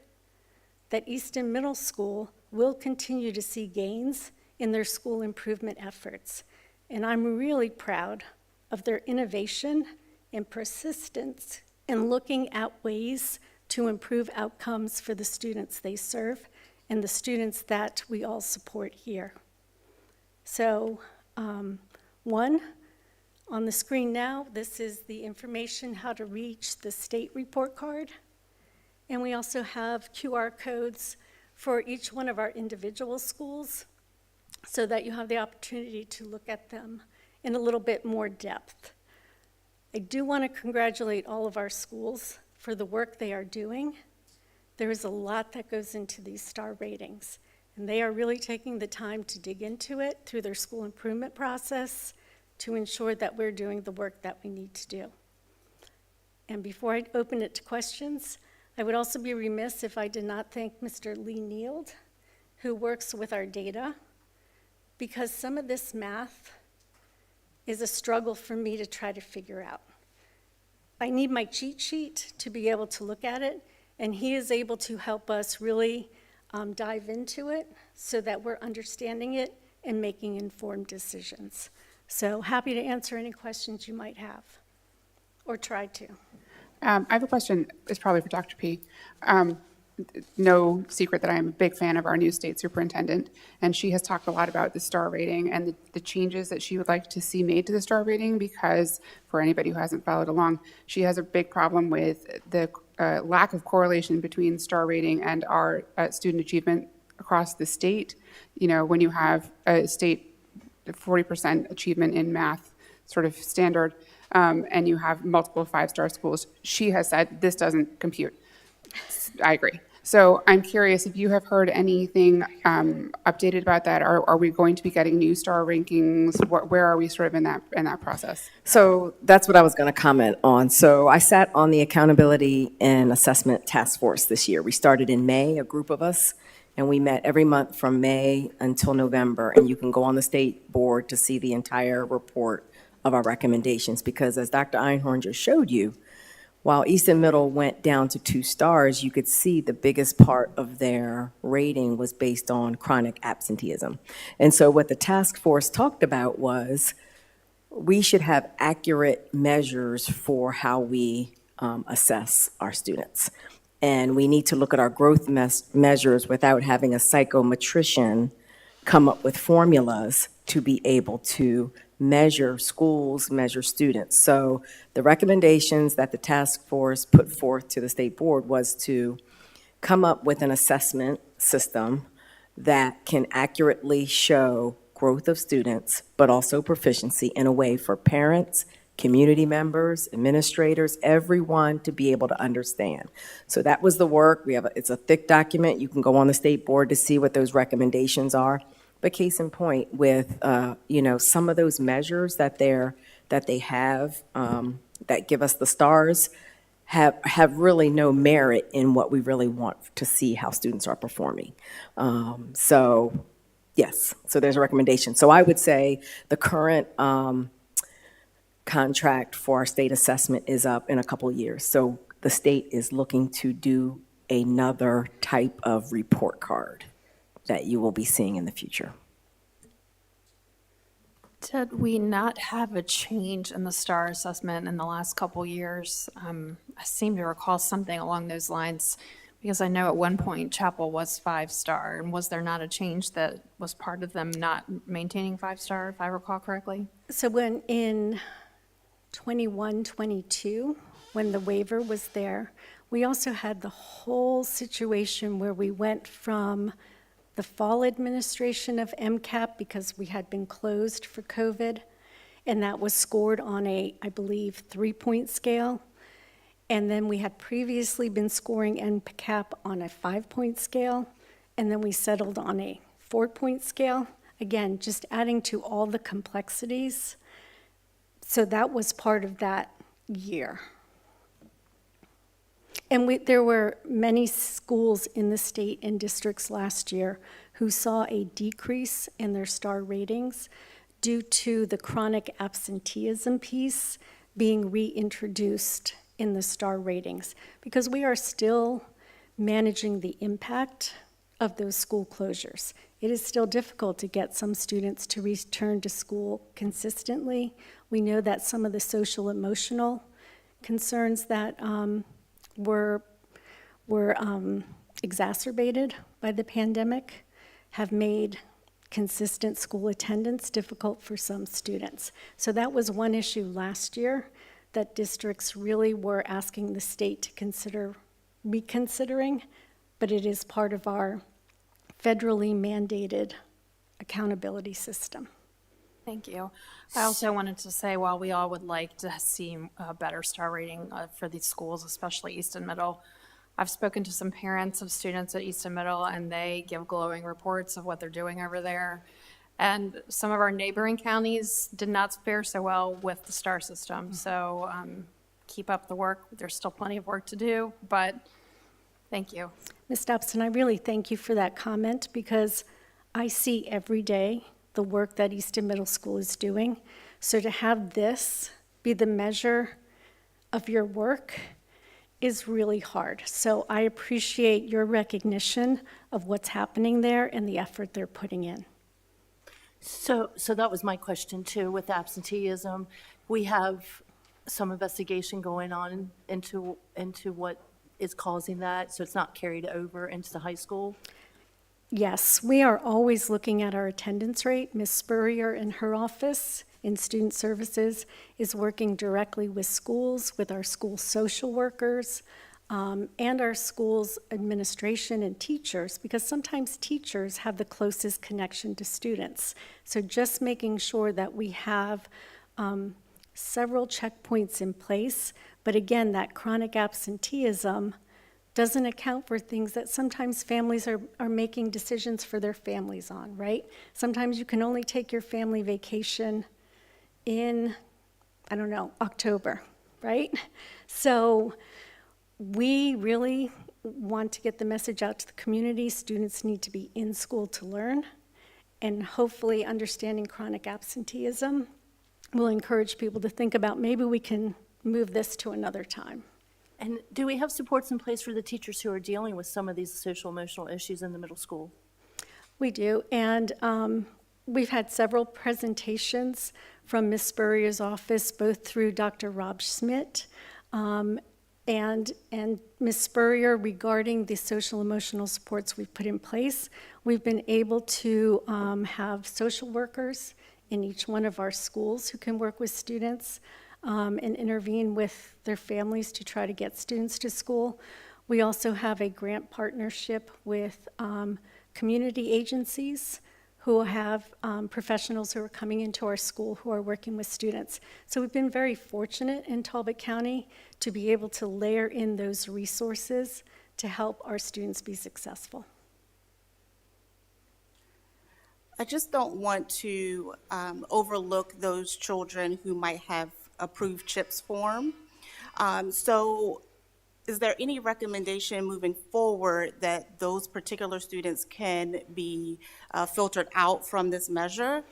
that Easton Middle School will continue to see gains in their school improvement efforts. And I'm really proud of their innovation and persistence in looking at ways to improve outcomes for the students they serve and the students that we all support here. So, one, on the screen now, this is the information how to reach the state report card. And we also have QR codes for each one of our individual schools so that you have the opportunity to look at them in a little bit more depth. I do want to congratulate all of our schools for the work they are doing. There is a lot that goes into these star ratings, and they are really taking the time to dig into it through their school improvement process to ensure that we're doing the work that we need to do. And before I open it to questions, I would also be remiss if I did not thank Mr. Lee Neild, who works with our data, because some of this math is a struggle for me to try to figure out. I need my cheat sheet to be able to look at it, and he is able to help us really dive into it so that we're understanding it and making informed decisions. So happy to answer any questions you might have, or try to. I have a question, it's probably for Dr. P. No secret that I'm a big fan of our new state superintendent, and she has talked a lot about the star rating and the changes that she would like to see made to the star rating, because for anybody who hasn't followed along, she has a big problem with the lack of correlation between star rating and our student achievement across the state. You know, when you have a state 40% achievement in math sort of standard, and you have multiple 5-star schools, she has said this doesn't compute. I agree. So I'm curious if you have heard anything updated about that. Are we going to be getting new star rankings? Where are we sort of in that process? So that's what I was going to comment on. So I sat on the Accountability and Assessment Task Force this year. We started in May, a group of us, and we met every month from May until November. And you can go on the state board to see the entire report of our recommendations, because as Dr. Einhorn just showed you, while Easton Middle went down to 2 stars, you could see the biggest part of their rating was based on chronic absenteeism. And so what the task force talked about was we should have accurate measures for how we assess our students. And we need to look at our growth measures without having a psychometrician come up with formulas to be able to measure schools, measure students. So the recommendations that the task force put forth to the state board was to come up with an assessment system that can accurately show growth of students, but also proficiency in a way for parents, community members, administrators, everyone to be able to understand. So that was the work. It's a thick document. You can go on the state board to see what those recommendations are. But case in point, with some of those measures that they have that give us the stars have really no merit in what we really want to see how students are performing. So yes, so there's a recommendation. So I would say the current contract for our state assessment is up in a couple of years. So the state is looking to do another type of report card that you will be seeing in the future. Did we not have a change in the STAR assessment in the last couple years? I seem to recall something along those lines, because I know at one point Chapel was 5-star, and was there not a change that was part of them not maintaining 5-star, if I recall correctly? So when in 21, 22, when the waiver was there, we also had the whole situation where we went from the fall administration of MCAP, because we had been closed for COVID, and that was scored on a, I believe, 3-point scale. And then we had previously been scoring MCAP on a 5-point scale, and then we settled on a 4-point scale. Again, just adding to all the complexities. So that was part of that year. And there were many schools in the state and districts last year who saw a decrease in their star ratings due to the chronic absenteeism piece being reintroduced in the star ratings, because we are still managing the impact of those school closures. It is still difficult to get some students to return to school consistently. We know that some of the social emotional concerns that were exacerbated by the pandemic have made consistent school attendance difficult for some students. So that was one issue last year that districts really were asking the state to consider reconsidering, but it is part of our federally mandated accountability system. Thank you. I also wanted to say, while we all would like to see a better star rating for these schools, especially Easton Middle, I've spoken to some parents of students at Easton Middle, and they give glowing reports of what they're doing over there. And some of our neighboring counties did not fare so well with the star system. So keep up the work. There's still plenty of work to do, but thank you. Ms. Dobson, I really thank you for that comment, because I see every day the work that Easton Middle School is doing. So to have this be the measure of your work is really hard. So I appreciate your recognition of what's happening there and the effort they're putting in. So that was my question too, with absenteeism. We have some investigation going on into what is causing that, so it's not carried over into the high school? Yes, we are always looking at our attendance rate. Ms. Spurrier in her office in Student Services is working directly with schools, with our school social workers, and our school's administration and teachers, because sometimes teachers have the closest connection to students. So just making sure that we have several checkpoints in place. But again, that chronic absenteeism doesn't account for things that sometimes families are making decisions for their families on, right? Sometimes you can only take your family vacation in, I don't know, October, right? So we really want to get the message out to the community. Students need to be in school to learn, and hopefully understanding chronic absenteeism will encourage people to think about maybe we can move this to another time. And do we have supports in place for the teachers who are dealing with some of these social emotional issues in the middle school? We do, and we've had several presentations from Ms. Spurrier's office, both through Dr. Rob Schmidt and Ms. Spurrier regarding the social emotional supports we've put in place. We've been able to have social workers in each one of our schools who can work with students and intervene with their families to try to get students to school. We also have a grant partnership with community agencies who have professionals who are coming into our school who are working with students. So we've been very fortunate in Talbot County to be able to layer in those resources to help our students be successful. I just don't want to overlook those children who might have approved CHIPS form. So is there any recommendation moving forward that those particular students can be filtered out from this measure?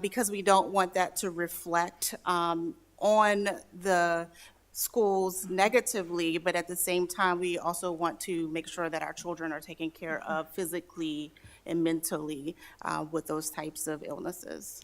Because we don't want that to reflect on the schools negatively, but at the same time, we also want to make sure that our children are taken care of physically and mentally with those types of illnesses.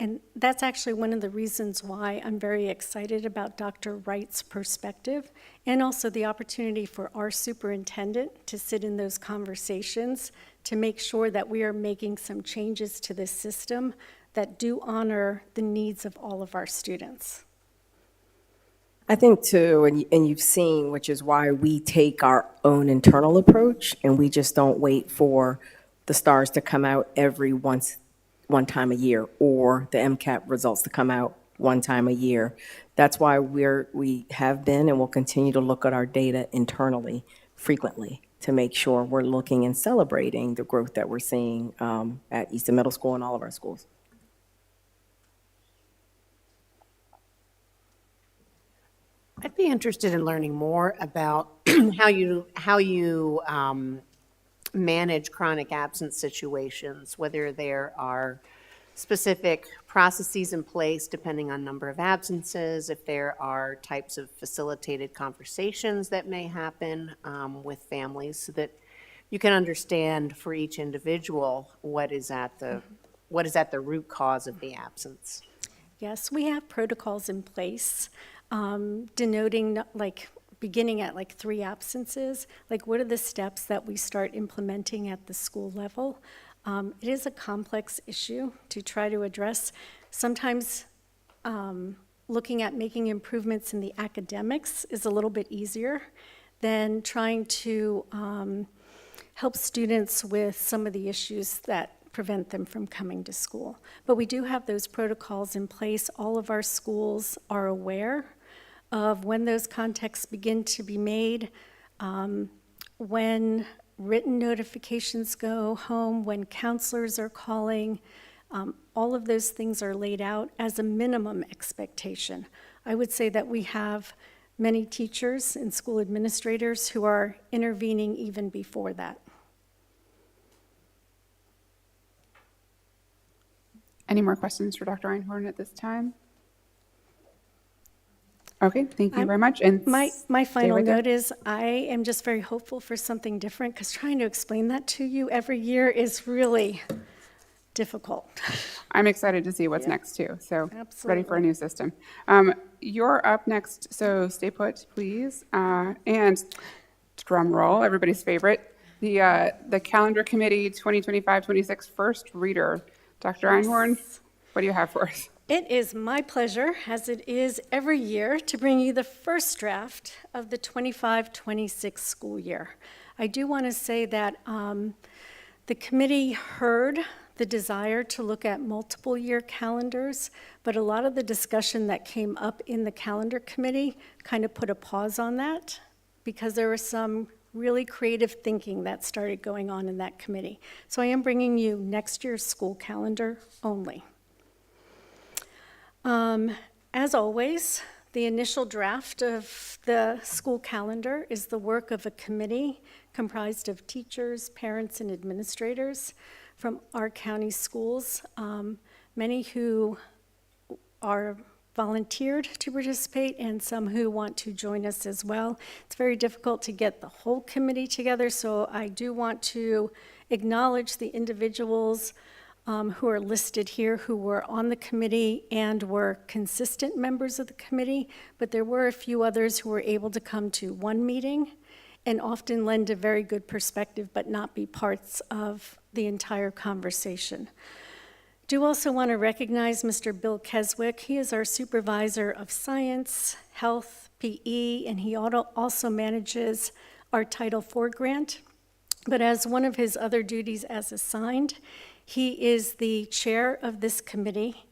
And that's actually one of the reasons why I'm very excited about Dr. Wright's perspective, and also the opportunity for our superintendent to sit in those conversations to make sure that we are making some changes to this system that do honor the needs of all of our students. I think too, and you've seen, which is why we take our own internal approach, and we just don't wait for the stars to come out one time a year, or the MCAT results to come out one time a year. That's why we have been and will continue to look at our data internally frequently to make sure we're looking and celebrating the growth that we're seeing at Easton Middle School and all of our schools. I'd be interested in learning more about how you manage chronic absence situations, whether there are specific processes in place depending on number of absences, if there are types of facilitated conversations that may happen with families so that you can understand for each individual what is at the root cause of the absence. Yes, we have protocols in place denoting beginning at 3 absences, what are the steps that we start implementing at the school level? It is a complex issue to try to address. Sometimes looking at making improvements in the academics is a little bit easier than trying to help students with some of the issues that prevent them from coming to school. But we do have those protocols in place. All of our schools are aware of when those contacts begin to be made, when written notifications go home, when counselors are calling. All of those things are laid out as a minimum expectation. I would say that we have many teachers and school administrators who are intervening even before that. Any more questions for Dr. Einhorn at this time? Okay, thank you very much. And My stay final right there. note is I am just very hopeful for something different, because trying to explain that to you every year is really difficult. I'm excited to see what's next too, so ready for a Absolutely. new system. You're up next, so stay put, please. And drum roll, everybody's favorite, the Calendar Committee 2025-26 first reader. Dr. Einhorn, what do you have for us? It is my pleasure, as it is every year, to bring you the first draft of the 25-26 school year. I do want to say that the committee heard the desire to look at multiple year calendars, but a lot of the discussion that came up in the calendar committee kind of put a pause on that, because there were some really creative thinking that started going on in that committee. So I am bringing you next year's school calendar only. As always, the initial draft of the school calendar is the work of a committee comprised of teachers, parents, and administrators from our county schools, many who are volunteered to participate and some who want to join us as well. It's very difficult to get the whole committee together, so I do want to acknowledge the individuals who are listed here who were on the committee and were consistent members of the committee, but there were a few others who were able to come to one meeting and often lend a very good perspective but not be parts of the entire conversation. Do also want to recognize Mr. Bill Keswick. He is our supervisor of science, health, PE, and he also manages our Title IV grant. But as one of his other duties as assigned, he is the chair of this committee.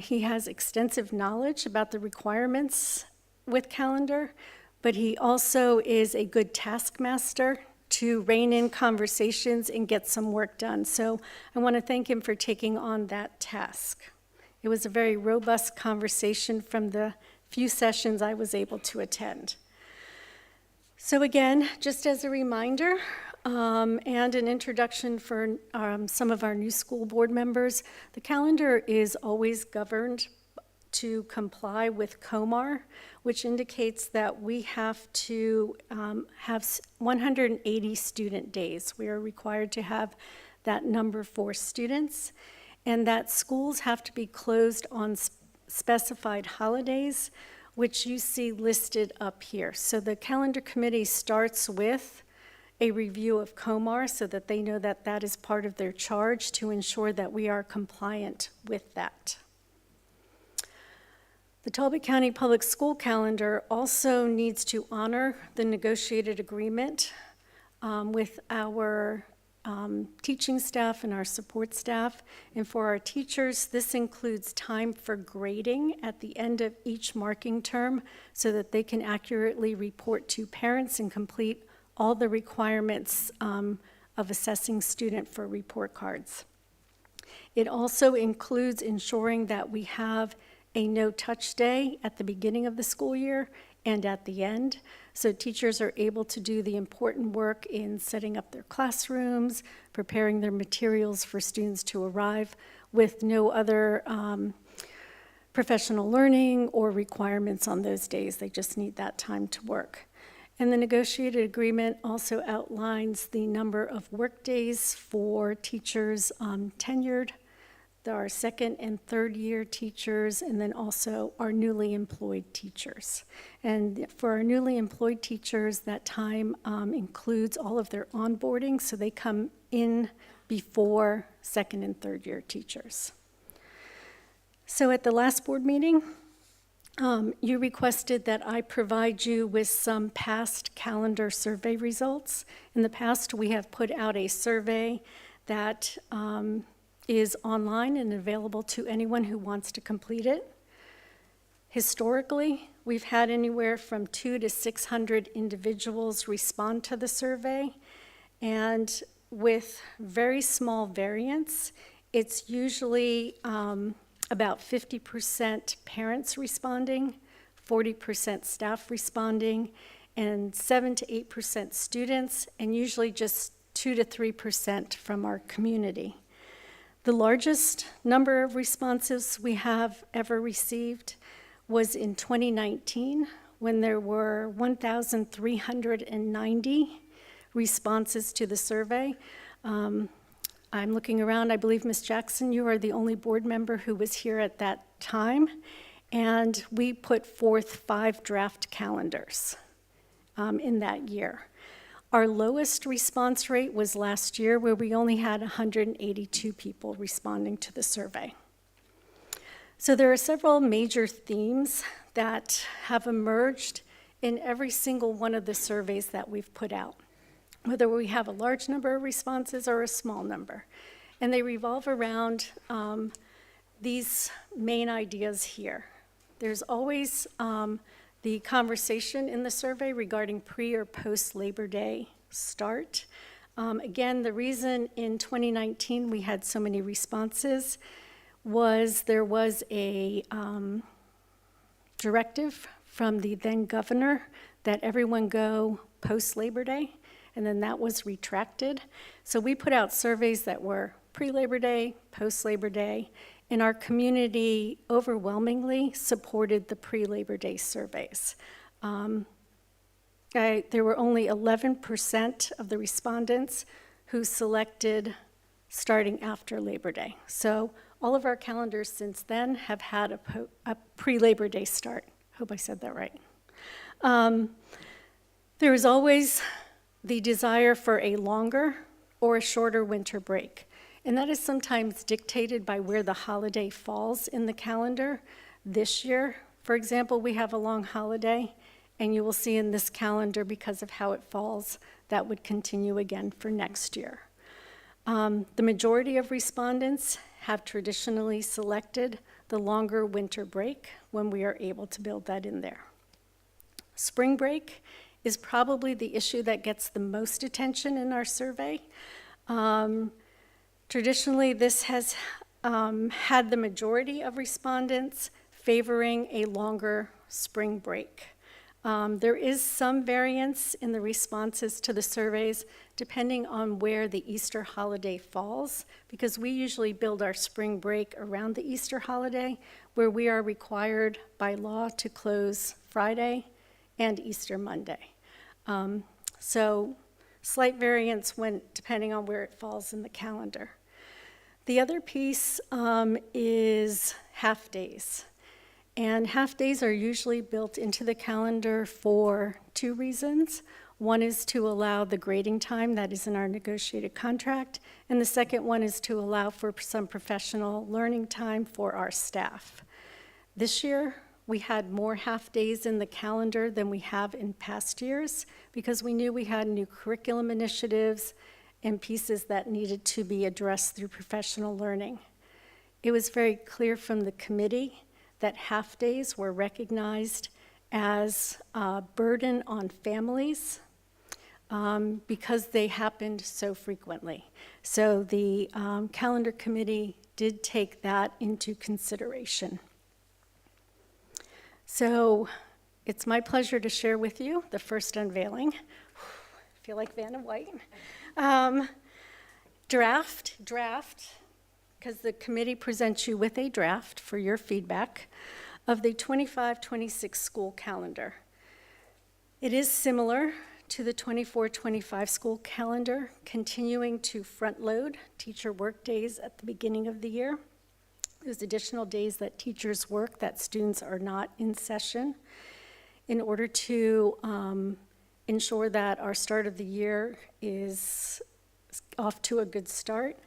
He has extensive knowledge about the requirements with calendar, but he also is a good taskmaster to rein in conversations and get some work done. So I want to thank him for taking on that task. It was a very robust conversation from the few sessions I was able to attend. So again, just as a reminder, and an introduction for some of our new school board members, the calendar is always governed to comply with COMAR, which indicates that we have to have 180 student days. We are required to have that number for students, and that schools have to be closed on specified holidays, which you see listed up here. So the calendar committee starts with a review of COMAR so that they know that that is part of their charge to ensure that we are compliant with that. The Talbot County Public School calendar also needs to honor the negotiated agreement with our teaching staff and our support staff. And for our teachers, this includes time for grading at the end of each marking term so that they can accurately report to parents and complete all the requirements of assessing student for report cards. It also includes ensuring that we have a no-touch day at the beginning of the school year and at the end, so teachers are able to do the important work in setting up their classrooms, preparing their materials for students to arrive with no other professional learning or requirements on those days. They just need that time to work. And the negotiated agreement also outlines the number of work days for teachers tenured, our second and third year teachers, and then also our newly employed teachers. And for our newly employed teachers, that time includes all of their onboarding, so they come in before second and third year teachers. So at the last board meeting, you requested that I provide you with some past calendar survey results. In the past, we have put out a survey that is online and available to anyone who wants to complete it. Historically, we've had anywhere from 200 to 600 individuals respond to the survey, and with very small variance, it's usually about 50% parents responding, 40% staff responding, and 7 to 8% students, and usually just 2 to 3% from our community. The largest number of responses we have ever received was in 2019, when there were 1,390 responses to the survey. I'm looking around, I believe, Ms. Jackson, you are the only board member who was here at that time, and we put forth 5 draft calendars in that year. Our lowest response rate was last year, where we only had 182 people responding to the survey. So there are several major themes that have emerged in every single one of the surveys that we've put out, whether we have a large number of responses or a small number. And they revolve around these main ideas here. There's always the conversation in the survey regarding pre or post Labor Day start. Again, the reason in 2019 we had so many responses was there was a directive from the then governor that everyone go post Labor Day, and then that was retracted. So we put out surveys that were pre-Labor Day, post-Labor Day, and our community overwhelmingly supported the pre-Labor Day surveys. There were only 11% of the respondents who selected starting after Labor Day. So all of our calendars since then have had a pre-Labor Day start. Hope I said that right. There is always the desire for a longer or a shorter winter break. And that is sometimes dictated by where the holiday falls in the calendar. This year, for example, we have a long holiday, and you will see in this calendar, because of how it falls, that would continue again for next year. The majority of respondents have traditionally selected the longer winter break when we are able to build that in there. Spring break is probably the issue that gets the most attention in our survey. Traditionally, this has had the majority of respondents favoring a longer spring break. There is some variance in the responses to the surveys depending on where the Easter holiday falls, because we usually build our spring break around the Easter holiday, where we are required by law to close Friday and Easter Monday. So slight variance depending on where it falls in the calendar. The other piece is half-days. And half-days are usually built into the calendar for two reasons. One is to allow the grading time that is in our negotiated contract, and the second one is to allow for some professional learning time for our staff. This year, we had more half-days in the calendar than we have in past years because we knew we had new curriculum initiatives and pieces that needed to be addressed through professional learning. It was very clear from the committee that half-days were recognized as a burden on families because they happened so frequently. So the calendar committee did take that into consideration. So it's my pleasure to share with you the first unveiling. I feel like Vanna White. Draft, because the committee presents you with a draft for your feedback of the 25-26 school calendar. It is similar to the 24-25 school calendar, continuing to front-load teacher work days at the beginning of the year. There's additional days that teachers work that students are not in session in order to ensure that our start of the year is off to a good start.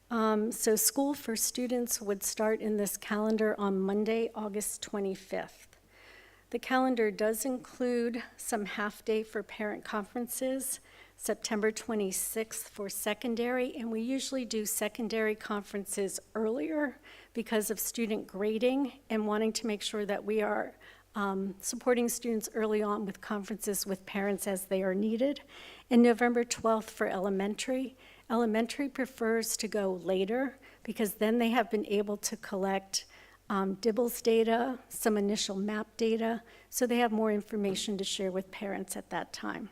So school for students would start in this calendar on Monday, August 25th. The calendar does include some half-day for parent conferences, September 26th for secondary, and we usually do secondary conferences earlier because of student grading and wanting to make sure that we are supporting students early on with conferences with parents as they are needed. And November 12th for elementary. Elementary prefers to go later because then they have been able to collect DIBELS data, some initial MAP data, so they have more information to share with parents at that time.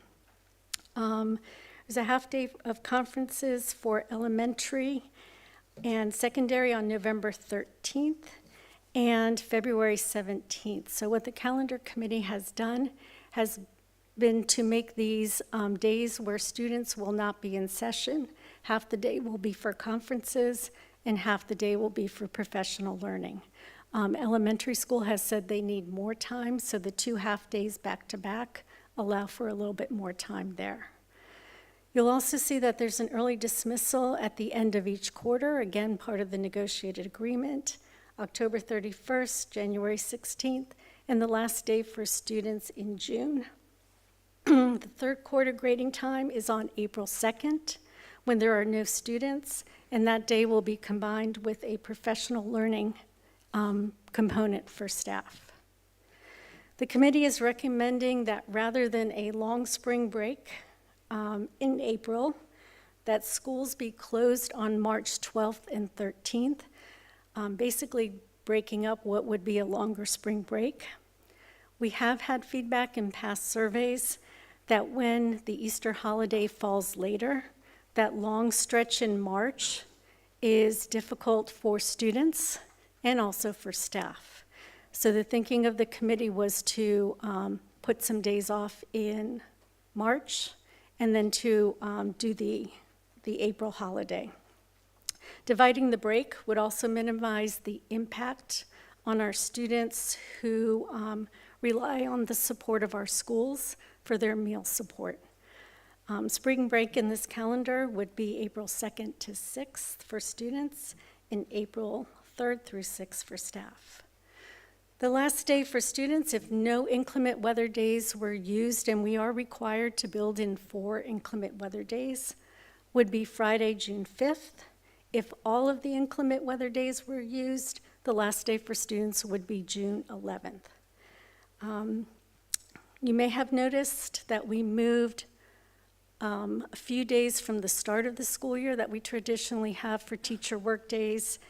There's a half day of conferences for elementary and secondary on November 13th and February 17th. So what the calendar committee has done has been to make these days where students will not be in session. Half the day will be for conferences and half the day will be for professional learning. Elementary school has said they need more time, so the 2 half days back to back allow for a little bit more time there. You'll also see that there's an early dismissal at the end of each quarter, again, part of the negotiated agreement, October 31st, January 16th, and the last day for students in June. The third quarter grading time is on April 2nd, when there are no students, and that day will be combined with a professional learning component for staff. The committee is recommending that rather than a long spring break in April, that schools be closed on March 12th and 13th, basically breaking up what would be a longer spring break. We have had feedback in past surveys that when the Easter holiday falls later, that long stretch in March is difficult for students and also for staff. So the thinking of the committee was to put some days off in March and then to do the April holiday. Dividing the break would also minimize the impact on our students who rely on the support of our schools for their meal support. Spring break in this calendar would be April 2nd to 6th for students and April 3rd through 6th for staff. The last day for students, if no inclement weather days were used, and we are required to build in 4 inclement weather days, would be Friday, June 5th. If all of the inclement weather days were used, the last day for students would be June 11th. You may have noticed that we moved a few days from the start of the school year that we traditionally have for teacher work days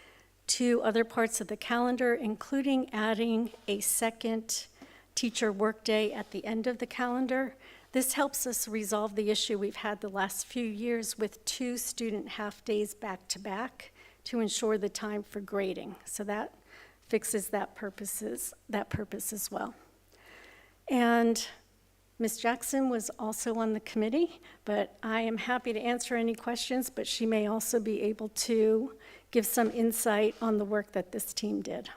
to other parts of the calendar, including adding a second teacher work day at the end of the calendar. This helps us resolve the issue we've had the last few years with 2 student half-days back-to-back to ensure the time for grading. So that fixes that purpose as well. And Ms. Jackson was also on the committee, but I am happy to answer any questions, but she may also be able to give some insight on the work that this team did.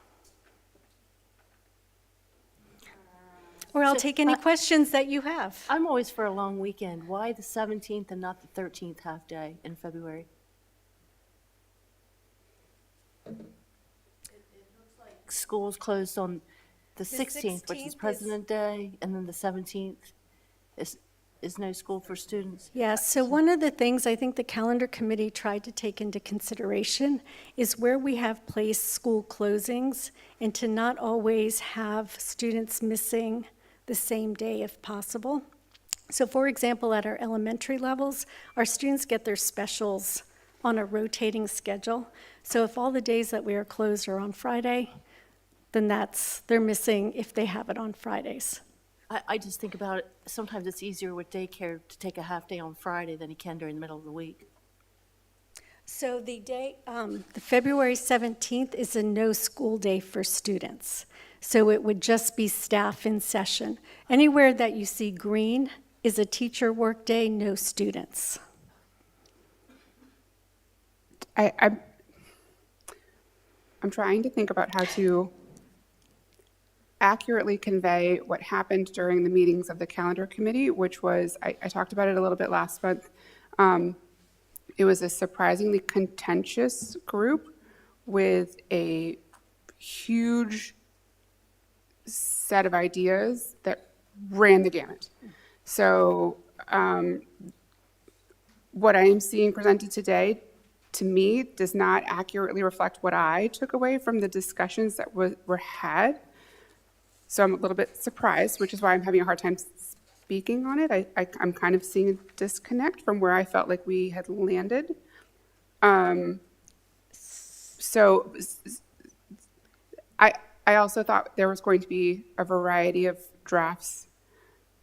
Or I'll take any questions that you have. I'm always for a long weekend. Why the 17th and not the 13th half-day in February? Schools closed on the 16th, which is President Day, and then the 17th is no school for students. Yes, so one of the things I think the calendar committee tried to take into consideration is where we have placed school closings and to not always have students missing the same day if possible. So for example, at our elementary levels, our students get their specials on a rotating schedule. So if all the days that we are closed are on Friday, then they're missing if they have it on Fridays. I just think about it, sometimes it's easier with daycare to take a half-day on Friday than you can during the middle of the week. So the February 17th is a no-school day for students. So it would just be staff in session. Anywhere that you see green is a teacher work day, no students. I'm trying to think about how to accurately convey what happened during the meetings of the calendar committee, which was, I talked about it a little bit last month. It was a surprisingly contentious group with a huge set of ideas that ran the gamut. So what I am seeing presented today, to me, does not accurately reflect what I took away from the discussions that were had. So I'm a little bit surprised, which is why I'm having a hard time speaking on it. I'm kind of seeing a disconnect from where I felt like we had landed. So I also thought there was going to be a variety of drafts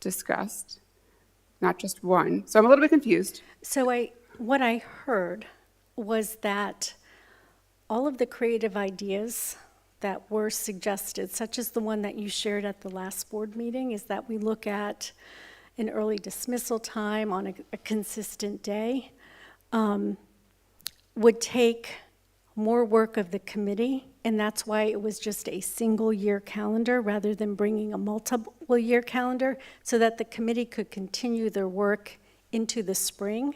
discussed, not just one. So I'm a little bit confused. So what I heard was that all of the creative ideas that were suggested, such as the one that you shared at the last board meeting, is that we look at an early dismissal time on a consistent day, would take more work of the committee, and that's why it was just a single year calendar rather than bringing a multiple year calendar, so that the committee could continue their work into the spring,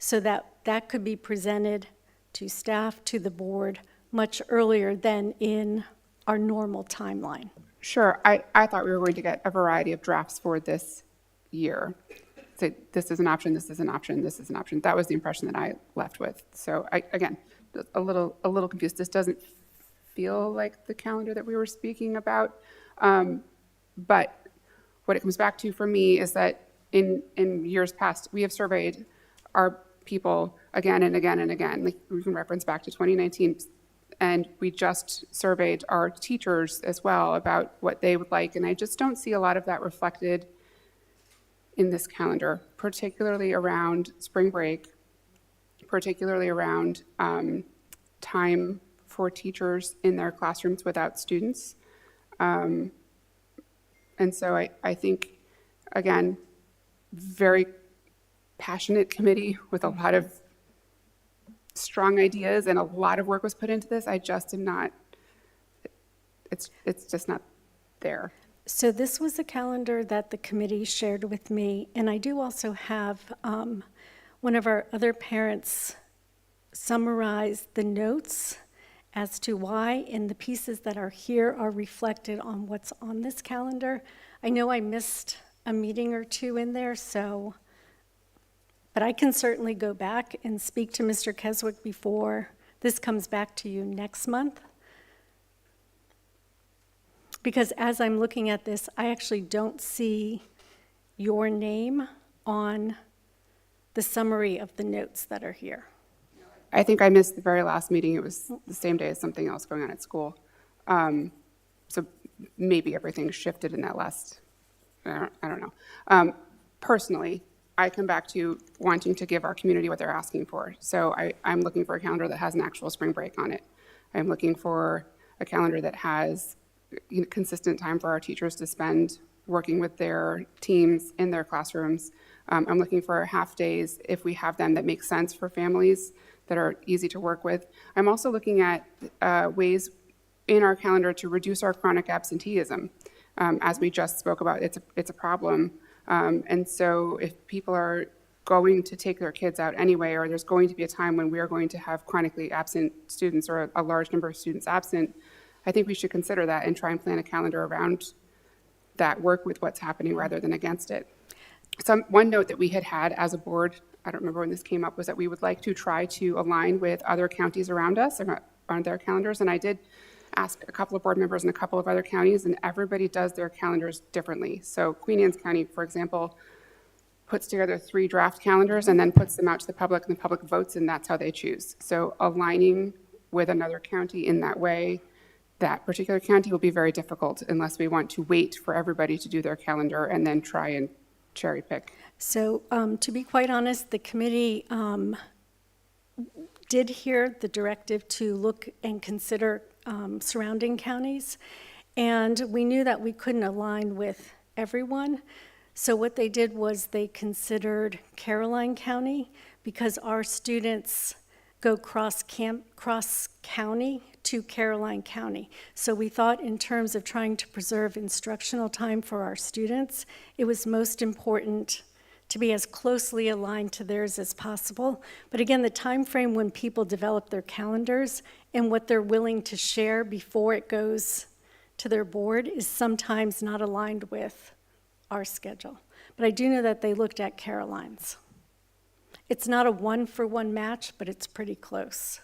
so that that could be presented to staff, to the board, much earlier than in our normal timeline. Sure, I thought we were going to get a variety of drafts for this year. So this is an option, this is an option, this is an option. That was the impression that I left with. So again, a little confused. This doesn't feel like the calendar that we were speaking about. But what it comes back to for me is that in years past, we have surveyed our people again and again and again. Like, we can reference back to 2019, and we just surveyed our teachers as well about what they would like, and I just don't see a lot of that reflected in this calendar, particularly around spring break, particularly around time for teachers in their classrooms without students. And so I think, again, very passionate committee with a lot of strong ideas, and a lot of work was put into this. I just am not, it's just not there. So this was a calendar that the committee shared with me, and I do also have one of our other parents summarize the notes as to why, and the pieces that are here are reflected on what's on this calendar. I know I missed a meeting or two in there, but I can certainly go back and speak to Mr. Keswick before this comes back to you next month. Because as I'm looking at this, I actually don't see your name on the summary of the notes that are here. I think I missed the very last meeting. It was the same day as something else going on at school. So maybe everything shifted in that last, I don't know. Personally, I come back to wanting to give our community what they're asking for. So I'm looking for a calendar that has an actual spring break on it. I'm looking for a calendar that has consistent time for our teachers to spend working with their teams in their classrooms. I'm looking for half days, if we have them, that make sense for families, that are easy to work with. I'm also looking at ways in our calendar to reduce our chronic absenteeism. As we just spoke about, it's a problem. And so if people are going to take their kids out anyway, or there's going to be a time when we are going to have chronically absent students or a large number of students absent, I think we should consider that and try and plan a calendar around that, work with what's happening rather than against it. One note that we had as a board, I don't remember when this came up, was that we would like to try to align with other counties around us on their calendars. And I did ask a couple of board members in a couple of other counties, and everybody does their calendars differently. So Queen Anne's County, for example, puts together 3 draft calendars and then puts them out to the public, and the public votes, and that's how they choose. So aligning with another county in that way, that particular county will be very difficult unless we want to wait for everybody to do their calendar and then try and cherry pick. So to be quite honest, the committee did hear the directive to look and consider surrounding counties, and we knew that we couldn't align with everyone. So what they did was they considered Caroline County, because our students go cross-county to Caroline County. So we thought, in terms of trying to preserve instructional time for our students, it was most important to be as closely aligned to theirs as possible. But again, the time frame when people develop their calendars and what they're willing to share before it goes to their board is sometimes not aligned with our schedule. But I do know that they looked at Caroline's. It's not a one-for-one match, but it's pretty close.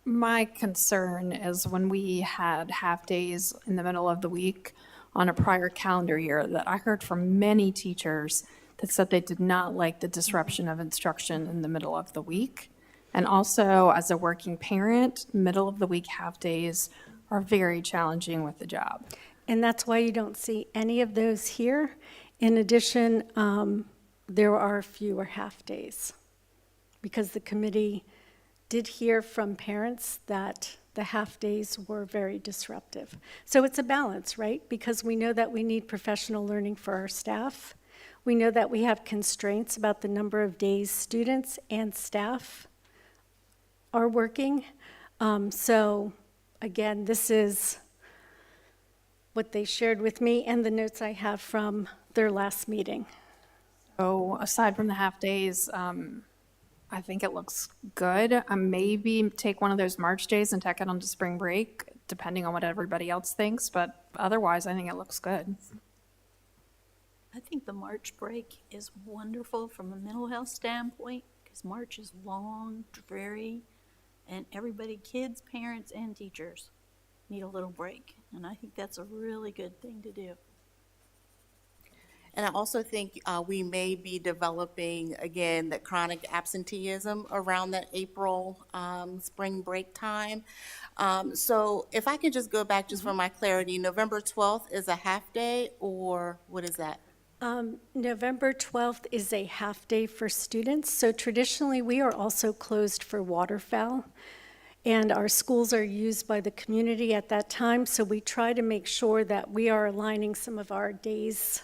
My concern is when we had half-days in the middle of the week on a prior calendar year, that I heard from many teachers that said they did not like the disruption of instruction in the middle of the week. And also, as a working parent, middle of the week half-days are very challenging with the job. And that's why you don't see any of those here. In addition, there are fewer half-days, because the committee did hear from parents that the half-days were very disruptive. So it's a balance, right? Because we know that we need professional learning for our staff. We know that we have constraints about the number of days students and staff are working. So again, this is what they shared with me and the notes I have from their last meeting. So aside from the half-days, I think it looks good. Maybe take one of those March days and tack it onto spring break, depending on what everybody else thinks, but otherwise, I think it looks good. I think the March break is wonderful from a mental health standpoint, because March is long, dreary, and everybody, kids, parents, and teachers, need a little break. And I think that's a really good thing to do. And I also think we may be developing, again, that chronic absenteeism around that April spring break time. So if I could just go back just for my clarity, November 12th is a half-day, or what is that? November 12th is a half-day for students. So traditionally, we are also closed for waterfowl. And our schools are used by the community at that time. So we try to make sure that we are aligning some of our days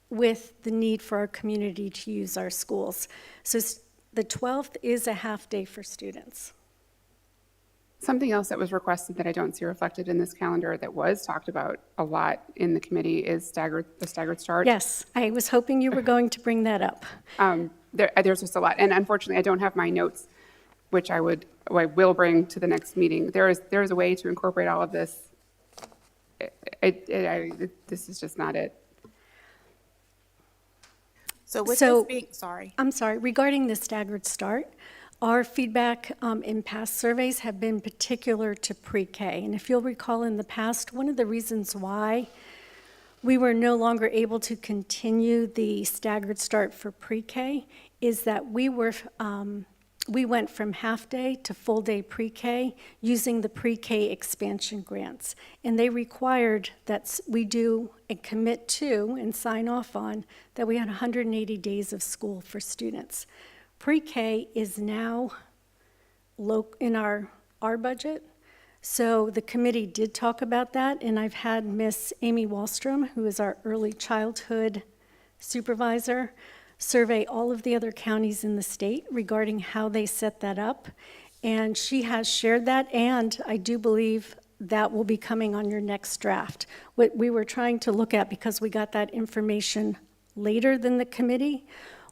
with the need for our community to use our schools. So the 12th is a half-day for students. Something else that was requested that I don't see reflected in this calendar that was talked about a lot in the committee is the staggered start. Yes, I was hoping you were going to bring that up. There's just a lot, and unfortunately, I don't have my notes, which I will bring to the next meeting. There is a way to incorporate all of this. This is just not it. So with So- this being, sorry. I'm sorry, regarding the staggered start, our feedback in past surveys have been particular to pre-K. And if you'll recall in the past, one of the reasons why we were no longer able to continue the staggered start for pre-K is that we went from half-day to full-day pre-K using the pre-K expansion grants. And they required that we do and commit to and sign off on that we had 180 days of school for students. Pre-K is now in our budget. So the committee did talk about that, and I've had Miss Amy Wallstrom, who is our early childhood supervisor, survey all of the other counties in the state regarding how they set that up. And she has shared that, and I do believe that will be coming on your next draft. What we were trying to look at, because we got that information later than the committee,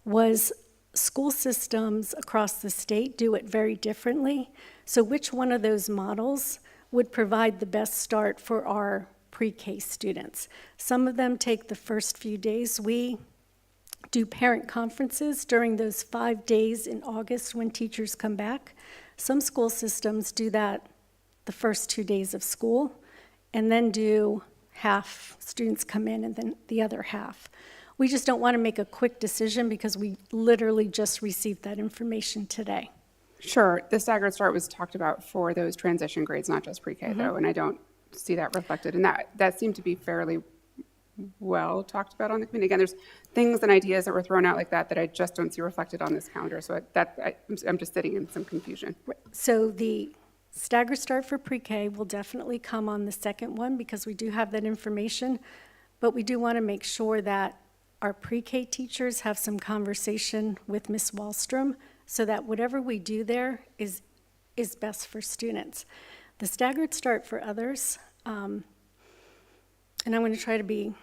was school systems across the state do it very differently. So which one of those models would provide the best start for our pre-K students? Some of them take the first few days. We do parent conferences during those 5 days in August when teachers come back. Some school systems do that the first 2 days of school, and then do half students come in and then the other half. We just don't want to make a quick decision because we literally just received that information today. Sure, the staggered start was talked about for those transition grades, not just pre-K though, and I don't see that reflected. And that seemed to be fairly well talked about on the committee. Again, there's things and ideas that were thrown out like that I just don't see reflected on this calendar. So I'm just sitting in some confusion. So the staggered start for pre-K will definitely come on the second one because we do have that information, but we do want to make sure that our pre-K teachers have some conversation with Ms. Wallstrom so that whatever we do there is best for students. The staggered start for others, and I'm going to try to be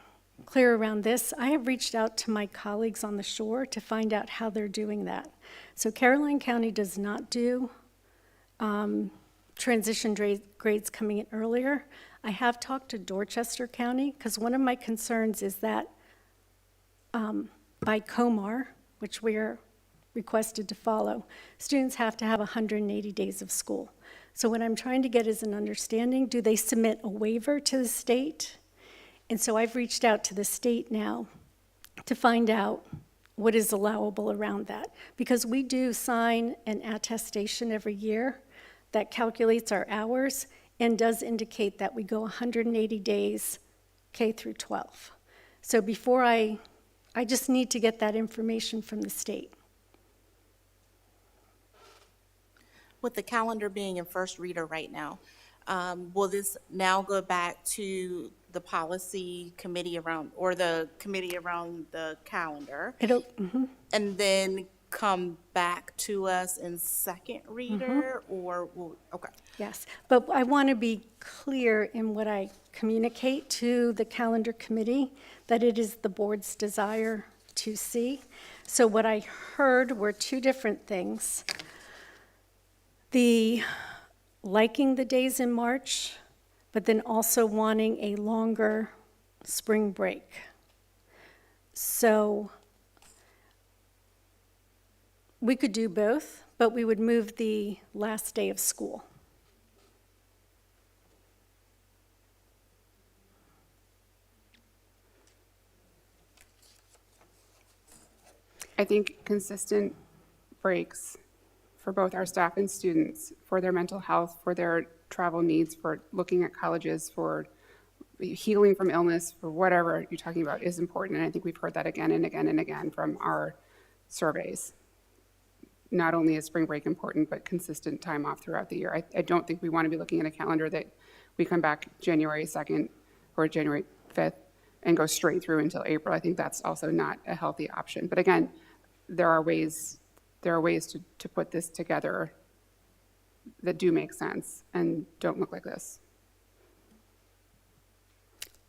clear around this. I have reached out to my colleagues on the shore to find out how they're doing that. So Caroline County does not do transition grades coming in earlier. I have talked to Dorchester County because one of my concerns is that by COMAR, which we are requested to follow, students have to have 180 days of school. So what I'm trying to get is an understanding, do they submit a waiver to the state? And so I've reached out to the state now to find out what is allowable around that. Because we do sign an attestation every year that calculates our hours and does indicate that we go 180 days K through 12. So before I just need to get that information from the state. With the calendar being in first reader right now, will this now go back to the policy committee around, or the committee around the calendar? And then come back to us in second reader, or, okay. Yes, but I want to be clear in what I communicate to the calendar committee, that it is the board's desire to see. So what I heard were two different things. The liking the days in March, but then also wanting a longer spring break. So we could do both, but we would move the last day of school. I think consistent breaks for both our staff and students, for their mental health, for their travel needs, for looking at colleges, for healing from illness, for whatever you're talking about is important. And I think we've heard that again and again and again from our surveys. Not only is spring break important, but consistent time off throughout the year. I don't think we want to be looking at a calendar that we come back January 2nd or January 5th and go straight through until April. I think that's also not a healthy option. But again, there are ways to put this together that do make sense and don't look like this.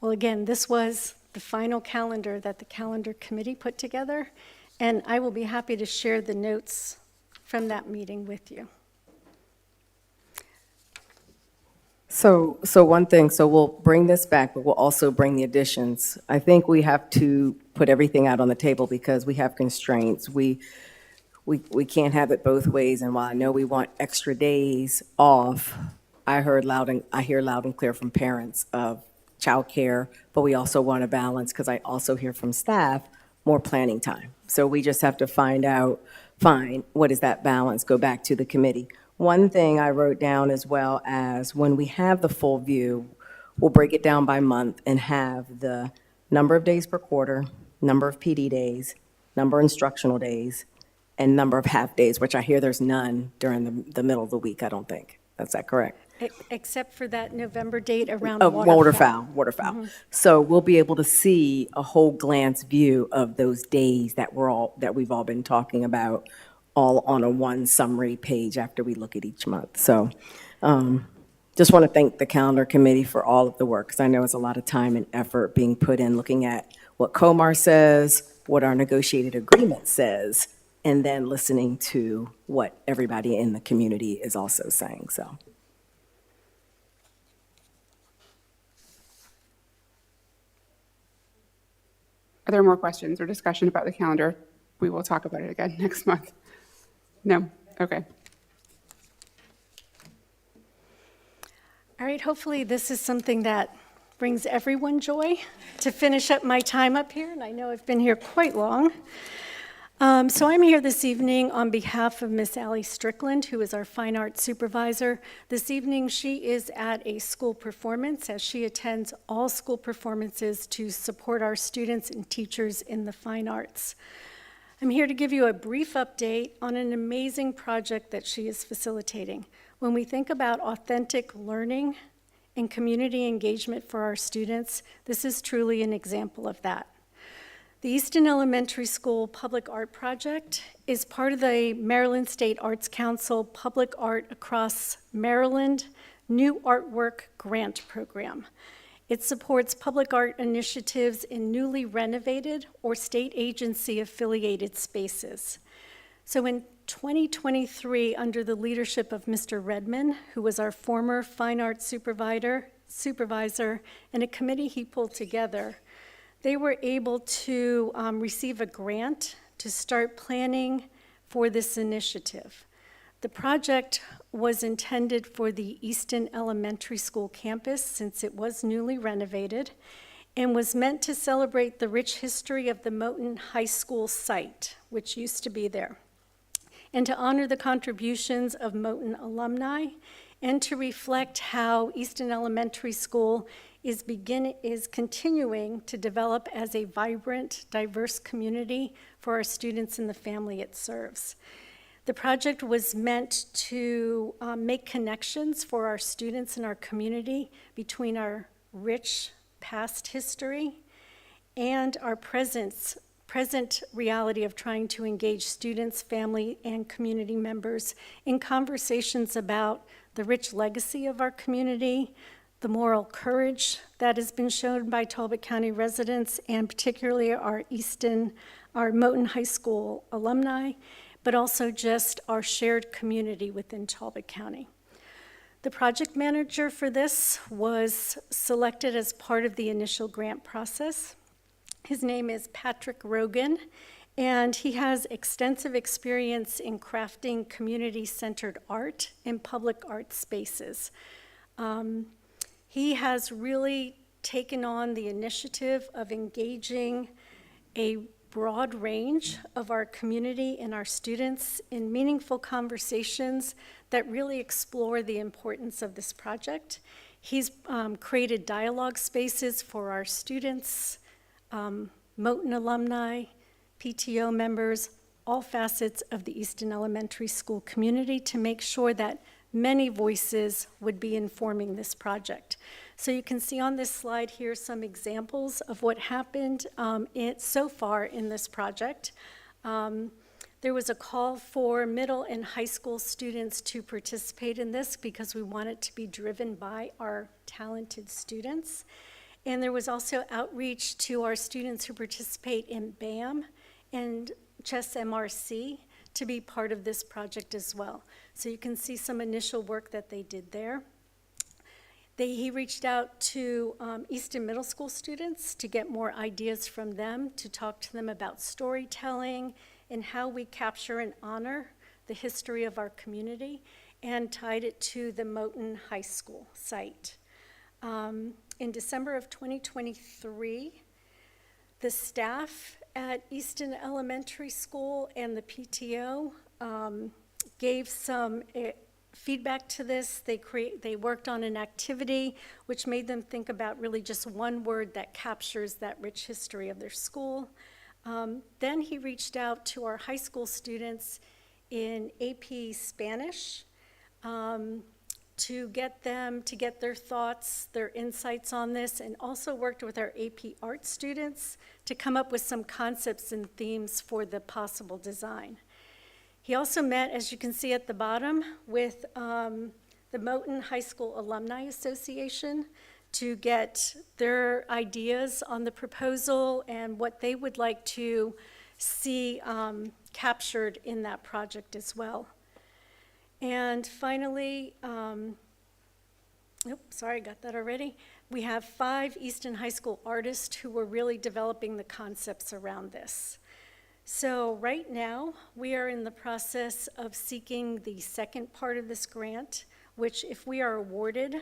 Well, again, this was the final calendar that the calendar committee put together, and I will be happy to share the notes from that meeting with you. So one thing, so we'll bring this back, but we'll also bring the additions. I think we have to put everything out on the table because we have constraints. We can't have it both ways, and while I know we want extra days off, I hear loud and clear from parents of childcare, but we also want to balance, because I also hear from staff, more planning time. So we just have to find what is that balance, go back to the committee. One thing I wrote down as well as when we have the full view, we'll break it down by month and have the number of days per quarter, number of PD days, number of instructional days, and number of half days, which I hear there's none during the middle of the week, I don't think. Is that correct? Except for that November date around Waterfowl. Mm-hmm. So we'll be able to see a whole glance view of those days that we've all been talking about, all on a one summary page after we look at each month. So just want to thank the calendar committee for all of the work, because I know it's a lot of time and effort being put in looking at what COMAR says, what our negotiated agreement says, and then listening to what everybody in the community is also saying, so. Are there more questions or discussion about the calendar? We will talk about it again next month. No? Okay. All right, hopefully this is something that brings everyone joy to finish up my time up here, and I know I've been here quite long. So I'm here this evening on behalf of Miss Allie Strickland, who is our fine arts supervisor. This evening, she is at a school performance as she attends all school performances to support our students and teachers in the fine arts. I'm here to give you a brief update on an amazing project that she is facilitating. When we think about authentic learning and community engagement for our students, this is truly an example of that. The Easton Elementary School Public Art Project is part of the Maryland State Arts Council Public Art Across Maryland New Artwork Grant Program. It supports public art initiatives in newly renovated or state agency affiliated spaces. So in 2023, under the leadership of Mr. Redman, who was our former fine arts supervisor, and a committee he pulled together, they were able to receive a grant to start planning for this initiative. The project was intended for the Easton Elementary School campus, since it was newly renovated, and was meant to celebrate the rich history of the Moton High School site, which used to be there, and to honor the contributions of Moton alumni, and to reflect how Easton Elementary School is continuing to develop as a vibrant, diverse community for our students and the family it serves. The project was meant to make connections for our students and our community between our rich past history and our present reality of trying to engage students, family, and community members in conversations about the rich legacy of our community, the moral courage that has been shown by Talbot County residents, and particularly our Moton High School alumni, but also just our shared community within Talbot County. The project manager for this was selected as part of the initial grant process. His name is Patrick Rogan, and he has extensive experience in crafting community-centered art in public art spaces. He has really taken on the initiative of engaging a broad range of our community and our students in meaningful conversations that really explore the importance of this project. He's created dialogue spaces for our students, Moton alumni, PTO members, all facets of the Easton Elementary School community to make sure that many voices would be informing this project. So you can see on this slide here some examples of what happened so far in this project. There was a call for middle and high school students to participate in this because we want it to be driven by our talented students. And there was also outreach to our students who participate in BAM and Chess MRC to be part of this project as well. So you can see some initial work that they did there. He reached out to Easton Middle School students to get more ideas from them, to talk to them about storytelling and how we capture and honor the history of our community, and tied it to the Moton High School site. In December of 2023, the staff at Easton Elementary School and the PTO gave some feedback to this. They worked on an activity which made them think about really just one word that captures that rich history of their school. Then he reached out to our high school students in AP Spanish to get their thoughts, their insights on this, and also worked with our AP Art students to come up with some concepts and themes for the possible design. He also met, as you can see at the bottom, with the Moton High School Alumni Association to get their ideas on the proposal and what they would like to see captured in that project as well. And finally, sorry, got that already. We have 5 Easton High School artists who were really developing the concepts around this. So right now, we are in the process of seeking the second part of this grant, which if we are awarded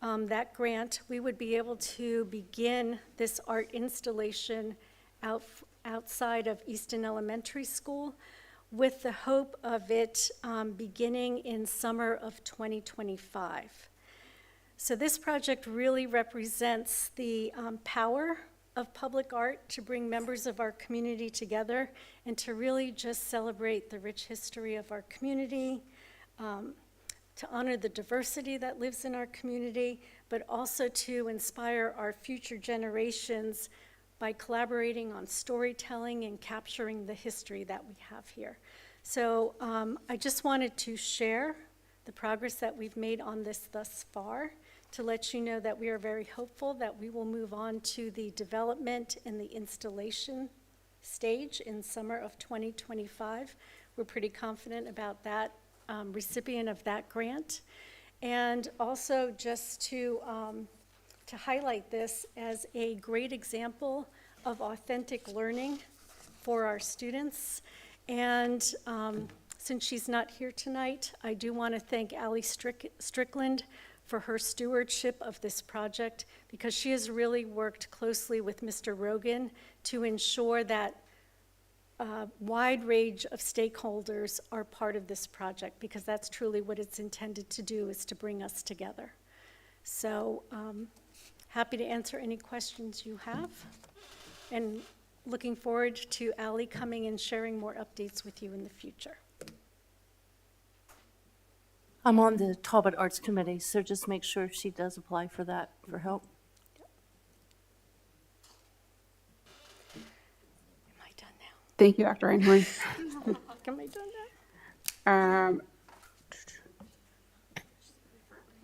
that grant, we would be able to begin this art installation outside of Easton Elementary School, with the hope of it beginning in summer of 2025. So this project really represents the power of public art to bring members of our community together and to really just celebrate the rich history of our community, to honor the diversity that lives in our community, but also to inspire our future generations by collaborating on storytelling and capturing the history that we have here. So I just wanted to share the progress that we've made on this thus far, to let you know that we are very hopeful that we will move on to the development and the installation stage in summer of 2025. We're pretty confident about that recipient of that grant. And also just to highlight this as a great example of authentic learning for our students. And since she's not here tonight, I do want to thank Allie Strickland for her stewardship of this project, because she has really worked closely with Mr. Rogan to ensure that a wide range of stakeholders are part of this project, because that's truly what it's intended to do, is to bring us together. So happy to answer any questions you have, and looking forward to Allie coming and sharing more updates with you in the future. I'm on the Talbot Arts Committee, so just make sure she does apply for that, for help. Am I done now? Thank you, Dr. Einhorn. Am I done now?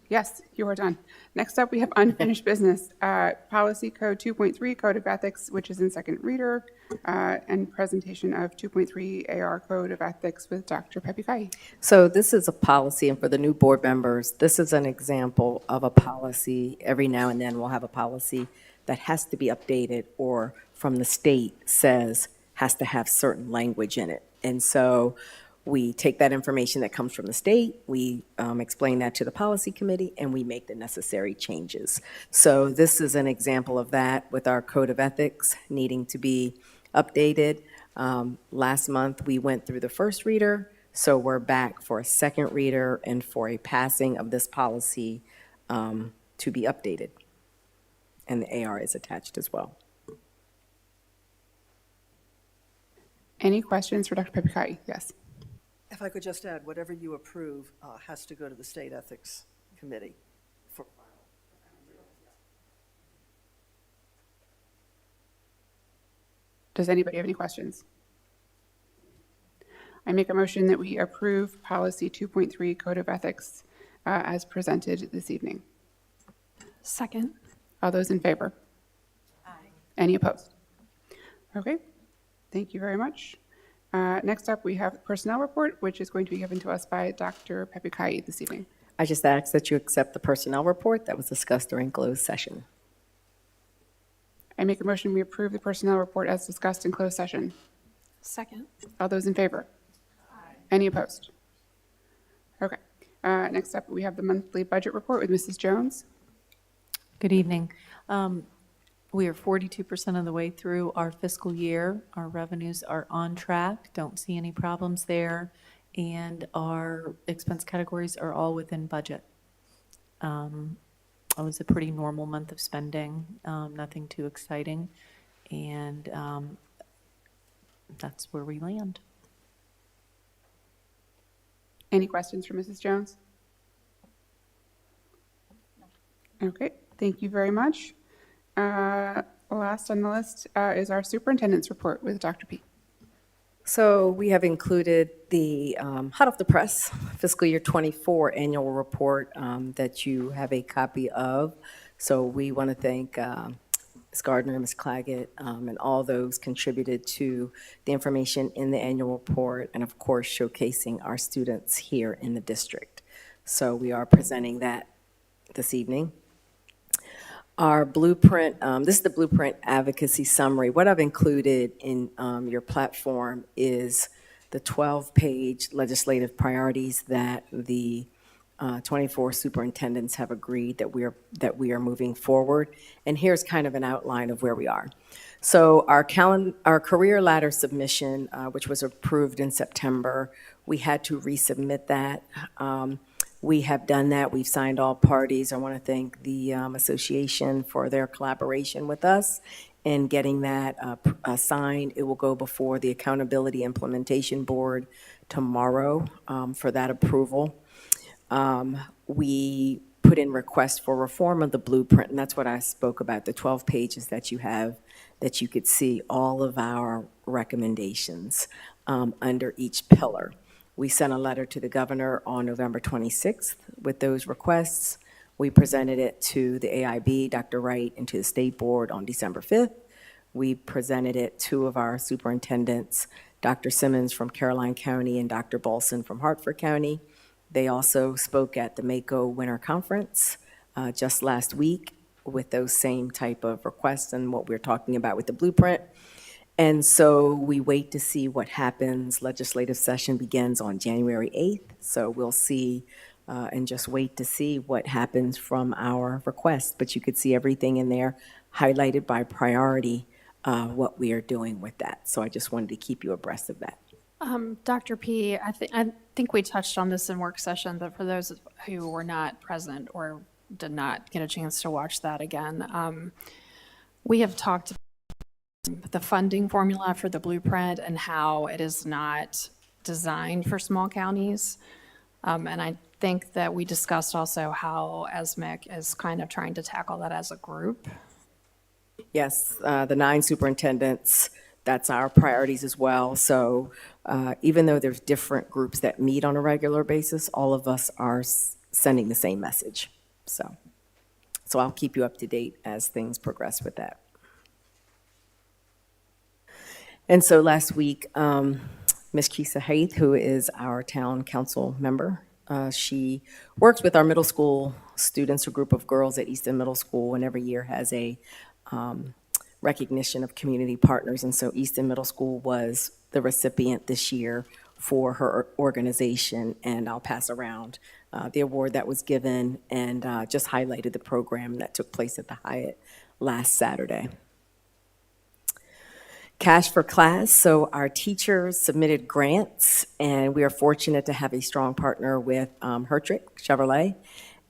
Yes, you are done. Next up, we have unfinished business. Policy Code 2.3, Code of Ethics, which is in second reader, and presentation of 2.3 AR Code of Ethics with Dr. Pepe Kai. So this is a policy, and for the new board members, this is an example of a policy. Every now and then we'll have a policy that has to be updated, or from the state says has to have certain language in it. And so we take that information that comes from the state, we explain that to the policy committee, and we make the necessary changes. So this is an example of that, with our code of ethics needing to be updated. Last month, we went through the first reader, so we're back for a second reader and for a passing of this policy to be updated. And the AR is attached as well. Any questions for Dr. Pepikaki? Yes. If I could just add, whatever you approve has to go to the State Ethics Committee for Does anybody have any questions? I make a motion that we approve policy 2.3 Code of Ethics as presented this evening. Second. All those in favor? Aye. Any opposed? Okay, thank you very much. Next up, we have the personnel report, which is going to be given to us by Dr. Pepikaki this evening. I just ask that you accept the personnel report that was discussed during closed session. I make a motion we approve the personnel report as discussed in closed session. Second. All those in favor? Aye. Any opposed? Okay. Next up, we have the monthly budget report with Mrs. Jones. Good evening. We are 42% of the way through our fiscal year. Our revenues are on track, don't see any problems there, and our expense categories are all within budget. It was a pretty normal month of spending, nothing too exciting, and that's where we land. Any questions for Mrs. Jones? Okay, thank you very much. Last on the list is our superintendent's report with Dr. P. So we have included the hot off the press fiscal year 24 annual report that you have a copy of. So we want to thank Ms. Gardner, Ms. Claggett, and all those contributed to the information in the annual report, and of course showcasing our students here in the district. So we are presenting that this evening. Our blueprint, this is the blueprint advocacy summary. What I've included in your platform is the 12-page legislative priorities that the 24 superintendents have agreed that we are moving forward. And here's kind of an outline of where we are. So our career ladder submission, which was approved in September, we had to resubmit that. We have done that. We've signed all parties. I want to thank the association for their collaboration with us in getting that signed. It will go before the Accountability Implementation Board tomorrow for that approval. We put in requests for reform of the blueprint, and that's what I spoke about, the 12 pages that you have, that you could see all of our recommendations under each pillar. We sent a letter to the governor on November 26th with those requests. We presented it to the AIB, Dr. Wright, and to the state board on December 5th. We presented it to two of our superintendents, Dr. Simmons from Caroline County and Dr. Bolson from Hartford County. They also spoke at the MACO Winter Conference just last week with those same type of requests and what we're talking about with the blueprint. And so we wait to see what happens. Legislative session begins on January 8th, so we'll see and just wait to see what happens from our request. But you could see everything in there highlighted by priority, what we are doing with that. So I just wanted to keep you abreast of that. Dr. P, I think we touched on this in work session, but for those who were not present or did not get a chance to watch that again, we have talked about the funding formula for the blueprint and how it is not designed for small counties. And I think that we discussed also how ESMIC is kind of trying to tackle that as a group. Yes, the 9 superintendents, that's our priorities as well. So even though there's different groups that meet on a regular basis, all of us are sending the same message. So I'll keep you up to date as things progress with that. And so last week, Ms. Kisa Haith, who is our town council member, she works with our middle school students, a group of girls at Easton Middle School, and every year has a recognition of community partners. And so Easton Middle School was the recipient this year for her organization, and I'll pass around the award that was given and just highlighted the program that took place at the Hyatt last Saturday. Cash for Class. So our teachers submitted grants, and we are fortunate to have a strong partner with Hertrick Chevrolet.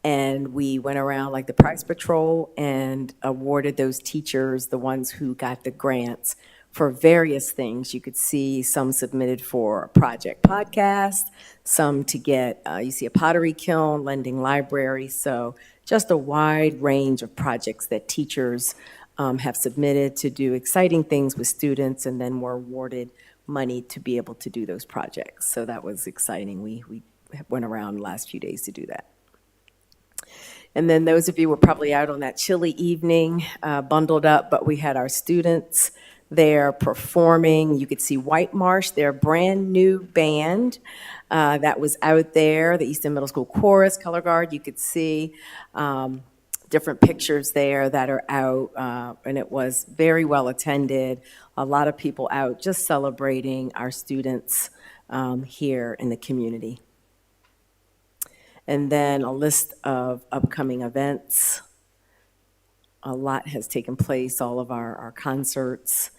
And we went around like the Price Patrol and awarded those teachers, the ones who got the grants, for various things. You could see some submitted for a project podcast, some to get, you see a pottery kiln, lending library. So just a wide range of projects that teachers have submitted to do exciting things with students, and then were awarded money to be able to do those projects. So that was exciting. We went around the last few days to do that. And then those of you were probably out on that chilly evening, bundled up, but we had our students there performing. You could see White Marsh, their brand-new band that was out there, the Easton Middle School Chorus, Color Guard. You could see different pictures there that are out, and it was very well attended. A lot of people out just celebrating our students here in the community. And then a list of upcoming events. A lot has taken place, all of our concerts.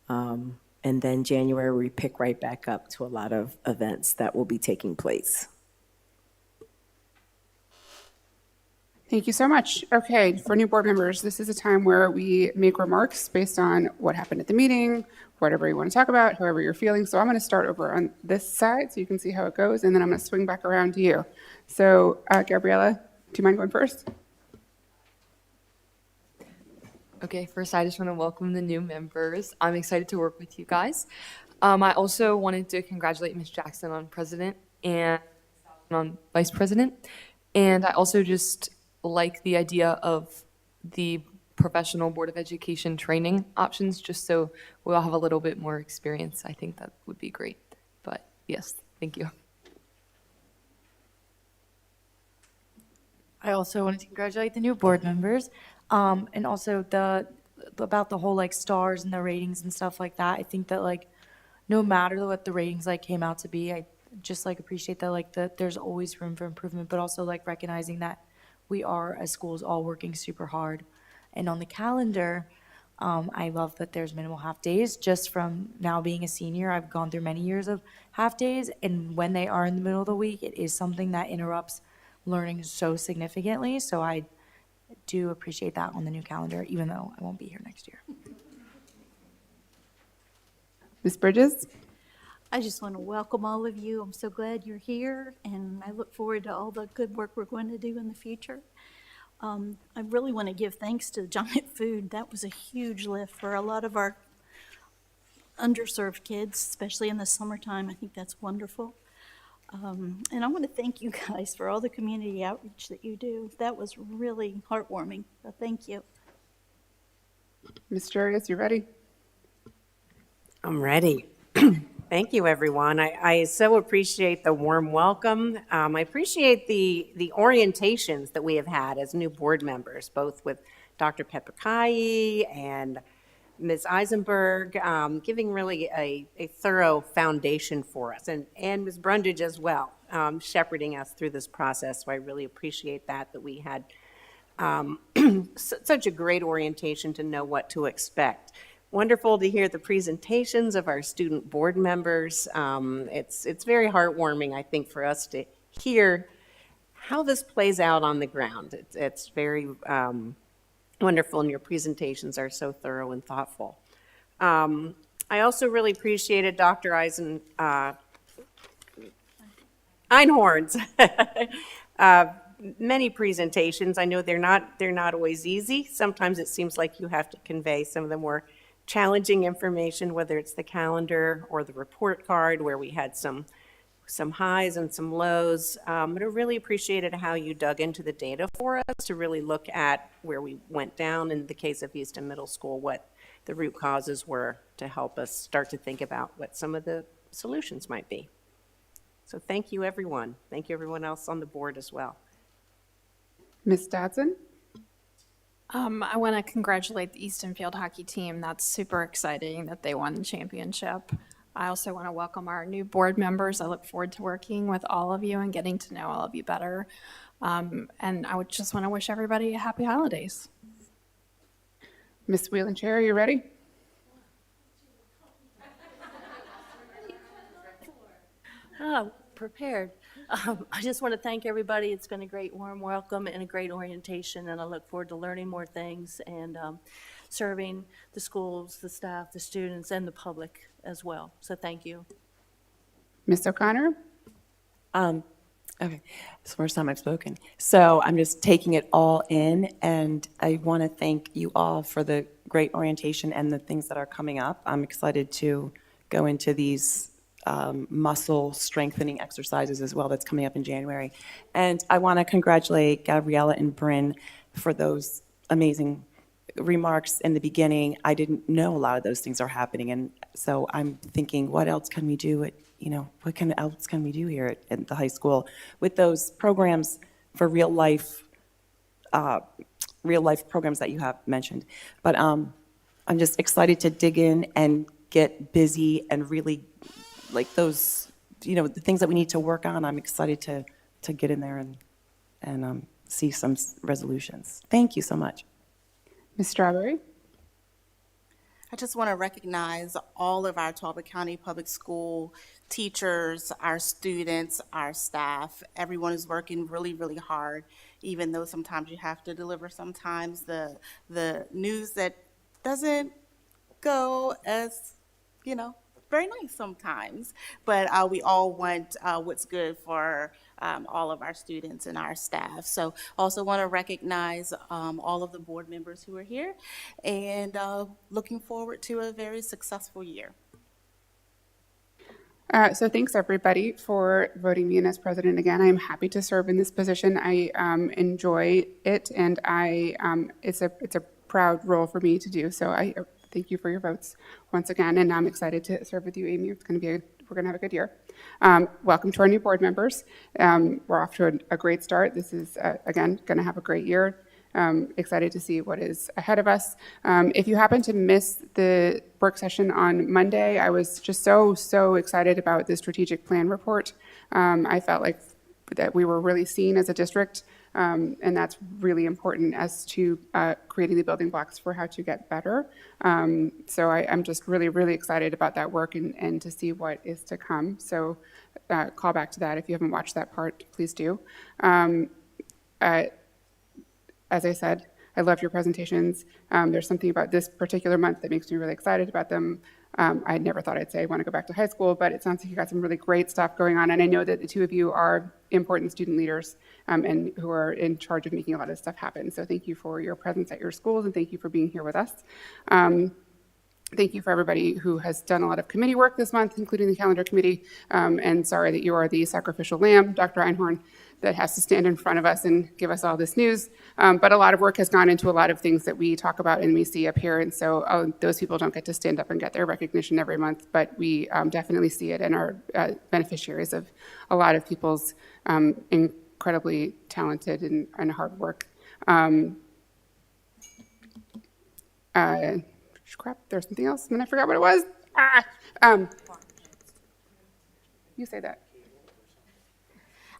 And then January, we pick right back up to a lot of events that will be taking place. Thank you so much. Okay, for new board members, this is a time where we make remarks based on what happened at the meeting, whatever you want to talk about, however you're feeling. So I'm going to start over on this side so you can see how it goes, and then I'm going to swing back around to you. So Gabriella, do you mind going first? Okay, first I just want to welcome the new members. I'm excited to work with you guys. I also wanted to congratulate Ms. Jackson on president and on vice president. And I also just like the idea of the professional Board of Education training options, just so we all have a little bit more experience. I think that would be great. But yes, thank you. I also wanted to congratulate the new board members, and also about the whole like stars and the ratings and stuff like that. I think that like no matter what the ratings like came out to be, I just like appreciate that like that there's always room for improvement, but also like recognizing that we are as schools all working super hard. And on the calendar, I love that there's minimal half days. Just from now being a senior, I've gone through many years of half days, and when they are in the middle of the week, it is something that interrupts learning so significantly. So I do appreciate that on the new calendar, even though I won't be here next year. Ms. Bridges? I just want to welcome all of you. I'm so glad you're here, and I look forward to all the good work we're going to do in the future. I really want to give thanks to Giant Food. That was a huge lift for a lot of our underserved kids, especially in the summertime. I think that's wonderful. And I want to thank you guys for all the community outreach that you do. That was really heartwarming, so thank you. Ms. Jarius, you ready? I'm ready. Thank you, everyone. I so appreciate the warm welcome. I appreciate the orientations that we have had as new board members, both with Dr. Pepakai and Ms. Eisenberg, giving really a thorough foundation for us, and Ms. Brundage as well, shepherding us through this process. So I really appreciate that we had such a great orientation to know what to expect. Wonderful to hear the presentations of our student board members. It's very heartwarming, I think, for us to hear how this plays out on the ground. It's very wonderful, and your presentations are so thorough and thoughtful. I also really appreciated Dr. Einhorn's many presentations. I know they're not always easy. Sometimes it seems like you have to convey some of the more challenging information, whether it's the calendar or the report card, where we had some highs and some lows. But I really appreciated how you dug into the data for us to really look at where we went down in the case of Easton Middle School, what the root causes were, to help us start to think about what some of the solutions might be. So thank you, everyone. Thank you, everyone else on the board as well. Ms. Dodson? I want to congratulate the Easton Field Hockey team. That's super exciting that they won the championship. I also want to welcome our new board members. I look forward to working with all of you and getting to know all of you better. And I would just want to wish everybody a happy holidays. Ms. Wheeling Chair, are you ready? prepared. I just want to thank everybody. It's been a great warm welcome and a great orientation, and I look forward to learning more things and serving the schools, the staff, the students, and the public as well. So thank you. Ms. O'Connor? Okay, it's the first time I've spoken. So I'm just taking it all in, and I want to thank you all for the great orientation and the things that are coming up. I'm excited to go into these muscle strengthening exercises as well that's coming up in January. And I want to congratulate Gabriella and Bryn for those amazing remarks in the beginning. I didn't know a lot of those things are happening, and so I'm thinking, what else can we do what else can we do here at the high school with those programs for real life programs that you have mentioned. But I'm just excited to dig in and get busy and really like those, the things that we need to work on. I'm excited to get in there and see some resolutions. Thank you so much. Ms. Strawberry? I just want to recognize all of our Talbot County Public School teachers, our students, our staff. Everyone is working really, really hard, even though sometimes you have to deliver sometimes the news that doesn't go as, very nice sometimes. But we all want what's good for all of our students and our staff. So also want to recognize all of the board members who are here, and looking forward to a very successful year. So thanks, everybody, for voting me in as president again. I'm happy to serve in this position. I enjoy it, and it's a proud role for me to do. So I thank you for your votes once again, and I'm excited to serve with you, Amy. It's going to be we're going to have a good year. Welcome to our new board members. We're off to a great start. This is, again, going to have a great year. Excited to see what is ahead of us. If you happen to miss the work session on Monday, I was just so excited about the strategic plan report. I felt like that we were really seen as a district, and that's really important as to creating the building blocks for how to get better. So I'm just really excited about that work and to see what is to come. So call back to that. If you haven't watched that part, please do. As I said, I loved your presentations. There's something about this particular month that makes me really excited about them. I never thought I'd say I want to go back to high school, but it sounds like you got some really great stuff going on. And I know that the two of you are important student leaders and who are in charge of making a lot of stuff happen. So thank you for your presence at your schools, and thank you for being here with us. Thank you for everybody who has done a lot of committee work this month, including the calendar committee. And sorry that you are the sacrificial lamb, Dr. Einhorn, that has to stand in front of us and give us all this news. But a lot of work has gone into a lot of things that we talk about and we see up here. And so those people don't get to stand up and get their recognition every month, but we definitely see it and are beneficiaries of a lot of people's incredibly talented and hard work. Crap, there's something else, and I forgot what it was. You say that.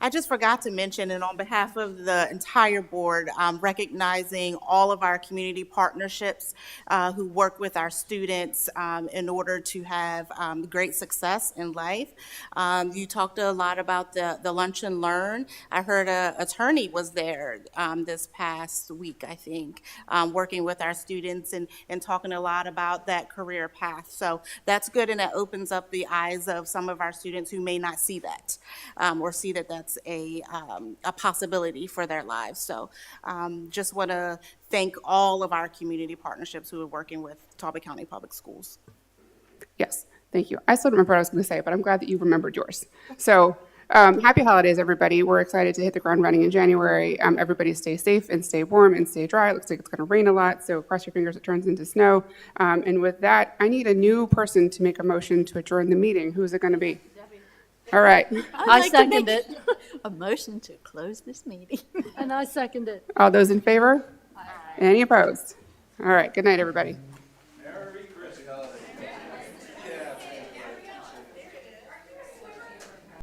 I just forgot to mention, and on behalf of the entire board, recognizing all of our community partnerships who work with our students in order to have great success in life. You talked a lot about the Lunch and Learn. I heard an attorney was there this past week, I think, working with our students and talking a lot about that career path. So that's good, and that opens up the eyes of some of our students who may not see that or see that that's a possibility for their lives. So just want to thank all of our community partnerships who are working with Talbot County Public Schools. Yes, thank you. I still don't remember what I was going to say, but I'm glad that you remembered yours. So happy holidays, everybody. We're excited to hit the ground running in January. Everybody stay safe and stay warm and stay dry. It looks like it's going to rain a lot, so cross your fingers it turns into snow. And with that, I need a new person to make a motion to adjourn the meeting. Who's it going to be? All right. I second it. A motion to close this meeting. And I second it. All those in favor? Aye. Any opposed? All right. Good night, everybody.